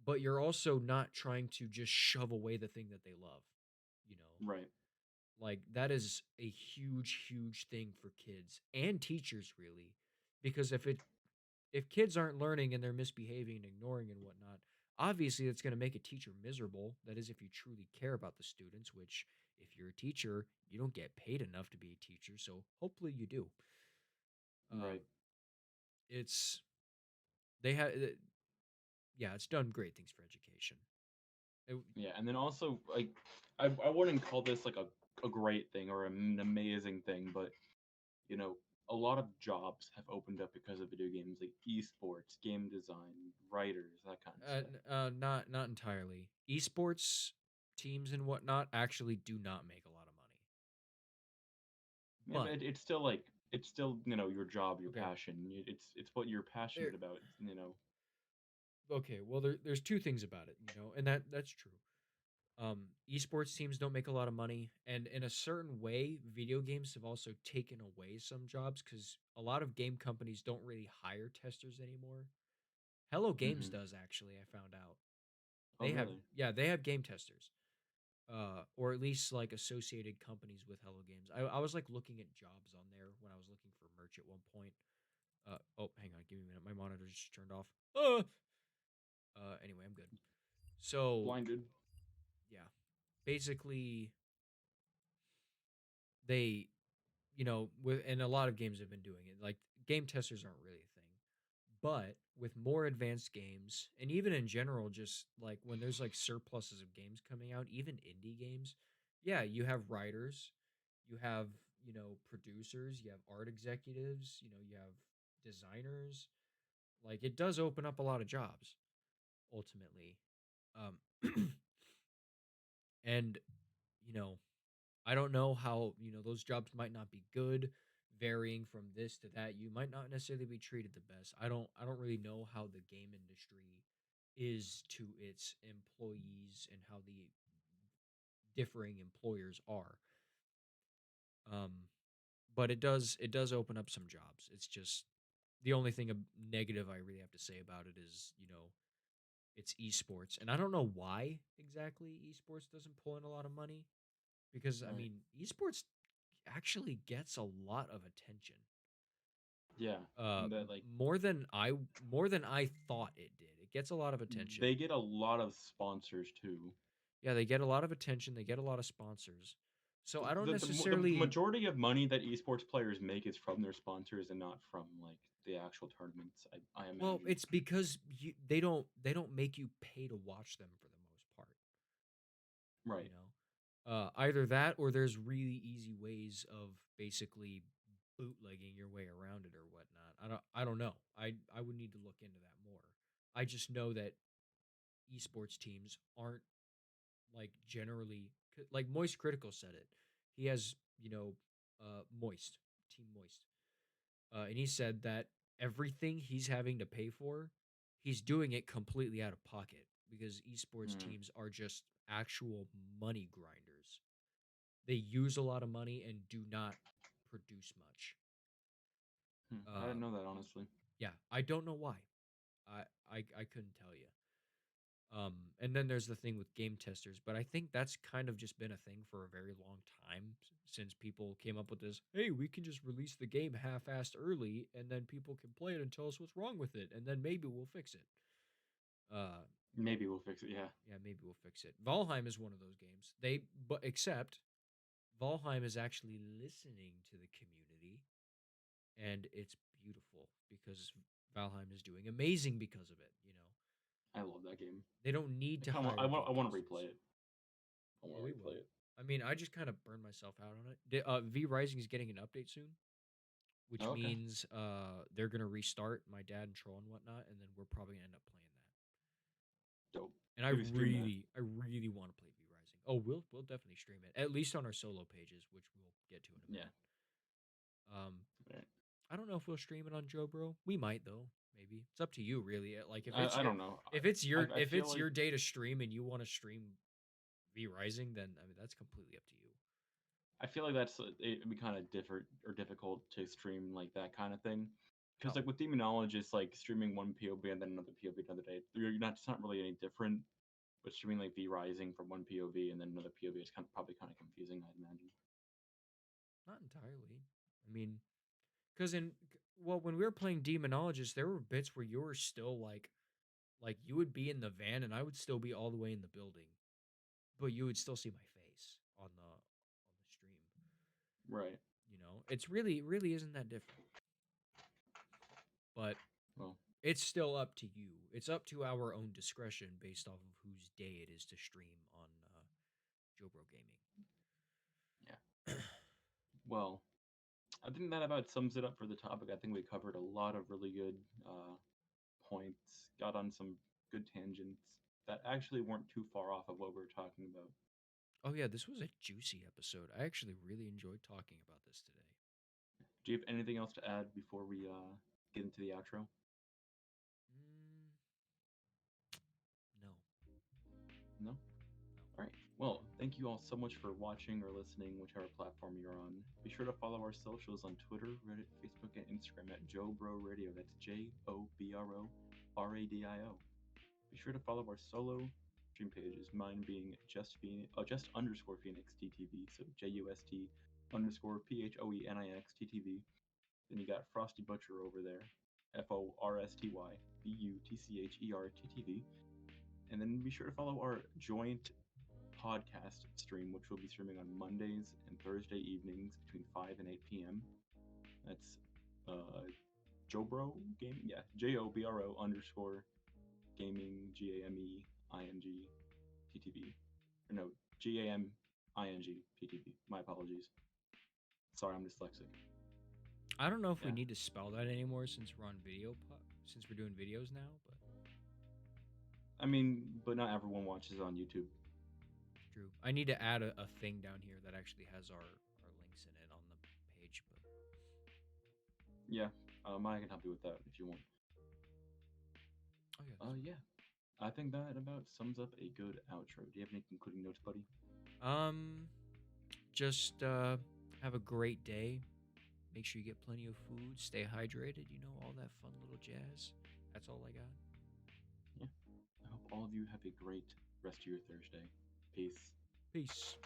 but you're also not trying to just shove away the thing that they love, you know? Right. Like that is a huge, huge thing for kids and teachers really. Because if kids aren't learning and they're misbehaving and ignoring and whatnot, obviously it's going to make a teacher miserable. That is if you truly care about the students, which if you're a teacher, you don't get paid enough to be a teacher, so hopefully you do. Um, Right. it's they have yeah, it's done great things for education. It- Yeah, and then also like I wouldn't call this like a great thing or an amazing thing, but you know, a lot of jobs have opened up because of video games, like esports, game design, writers, that kind of stuff. not entirely. Esports teams and whatnot actually do not make a lot of money. Yeah, but But it's still like it's still your job, your okay, passion. It's what you're there. passionate about. Okay, well, there's two things about it, you know, and that's true. Esports teams don't make a lot of money, and in a certain way, video games have also taken away some jobs because a lot of game companies don't really hire testers anymore. Hello Games Hmm. does actually. I found out Oh, they have really? yeah they have game testers. or at least like associated companies with Hello Games. I was like looking at jobs on there when I was looking for merch at one point. Oh, hang on, give me a minute. My monitor just turned off. Anyway, I'm good. So Blinded. yeah, basically they, with and a lot of games have been doing it. Like game testers aren't really a thing, but with more advanced games, and even in general, just like when there's like surpluses of games coming out, even indie games, yeah, you have writers, you have producers, you have art executives, you have designers. Like it does open up a lot of jobs ultimately. Um, and you know I don't know how, those jobs might not be good, varying from this to that. You might not necessarily be treated the best. I don't really know how the game industry is to its employees and how the differing employers are. Um but it does open up some jobs. It's just the only thing negative I really have to say about it is, it's esports. And I don't know why exactly esports doesn't pull in a lot of money because I Right. mean, esports actually gets a lot of attention. Yeah. And that like More than I thought it did. It gets a lot of attention. they get a lot of sponsors too. Yeah, they get a lot of attention. They get a lot of sponsors. So I don't The necessarily. majority of money that esports players make is from their sponsors and not from like the actual tournaments. I Well, imagine. it's because they don't make you pay to watch them for the most part. You Right. either that or there's really easy ways of basically bootlegging your way around it or whatnot. I don't know. I would need to look into that more. I just know that esports teams aren't like generally like Moist Critical said it. He has Moist Team Moist, and he said that everything he's having to pay for, he's doing it completely out of pocket because esports Hmm. teams are just actual money grinders. They use a lot of money and do not produce much. I didn't Um, know that honestly. yeah, I don't know why. I couldn't tell you. And then there's the thing with game testers, but I think that's kind of just been a thing for a very long time since people came up with this. Hey, we can just release the game half-assed early, and then people can play it and tell us what's wrong with it, and then maybe we'll fix it. Uh, Maybe we'll fix it. Yeah. yeah, maybe we'll fix it. Valheim is one of those games. But except Valheim is actually listening to the community, and it's beautiful because Valheim is doing amazing because of it. I love that game. They don't need I to kind of hire game I want to replay testers. it. I Oh, want we to replay will. it. I mean, I just kind of burned myself out on it. V Rising is getting an update soon, which Oh, okay. means they're gonna restart my dad and troll and whatnot, and then we're probably gonna end up playing that. Dope. And I Should we stream that? really, I really want to play V Rising. Oh, we'll definitely stream it at least on our solo pages, which we'll get to in a Yeah. minute. Um, Right. I don't know if we'll stream it on JoBro. We might though. Maybe it's up to you, really. Like I don't know. I if feel it's like your day to stream and you want to stream V Rising, then I mean that's completely up to you. that's it'd be kind of different or difficult to stream like that kind of thing. Because How? like with demonologists, like streaming one POV and then another POV another day, you're not it's not really any different. But streaming like V Rising from one POV and then another POV is probably kind of confusing, I'd imagine. Not entirely. I mean, because well, when we were playing Demonologist, there were bits where you were still like you would be in the van and I would still be all the way in the building, but you would still see my face on the stream. Right. It's really isn't that different, but Well, it's still up to you. It's up to our own discretion based off of whose day it is to stream on JoBro yeah. Gaming. Well, I think that about sums it up for the topic. I think we covered a lot of really good points, got on some good tangents that actually weren't too far off of what we were talking about. Oh yeah, this was a juicy episode. I actually really enjoyed talking about this today. Do you have anything else to add before we get into the outro? Mm, no, No? All right. Well, thank you all so much for watching or listening, whichever platform you're on. Be sure to follow our socials on Twitter, Reddit, Facebook, and Instagram at JoBro Radio. That's JoBro Radio. Be sure to follow our solo stream pages. Mine being just underscore Phoenix TTV. So JUST_PHOENIX TTV. Then you got Frosty Butcher over there, FORSTY BUTCHER TTV. And then be sure to follow our joint podcast stream, which will be streaming on Mondays and Thursday evenings between 5 and 8 p.m. That's JoBro Gaming, yeah, JOBRO_gaming GAMEING TTV, or no, GAMING TTV. My apologies. Sorry, I'm dyslexic. I don't know if we Yeah. need to spell that anymore since we're on since we're doing videos now, but I mean, but not everyone watches on YouTube. true. I need to add a thing down here that actually has our links in it on the page, but Yeah, I can help you with that if you want. oh yeah. Yeah. I think that about sums up a good outro. Do you have any concluding notes, buddy? Just have a great day. Make sure you get plenty of food, stay hydrated, all that fun little jazz. That's all I got. Yeah. I hope all of you have a great rest of your Thursday. Peace. Peace.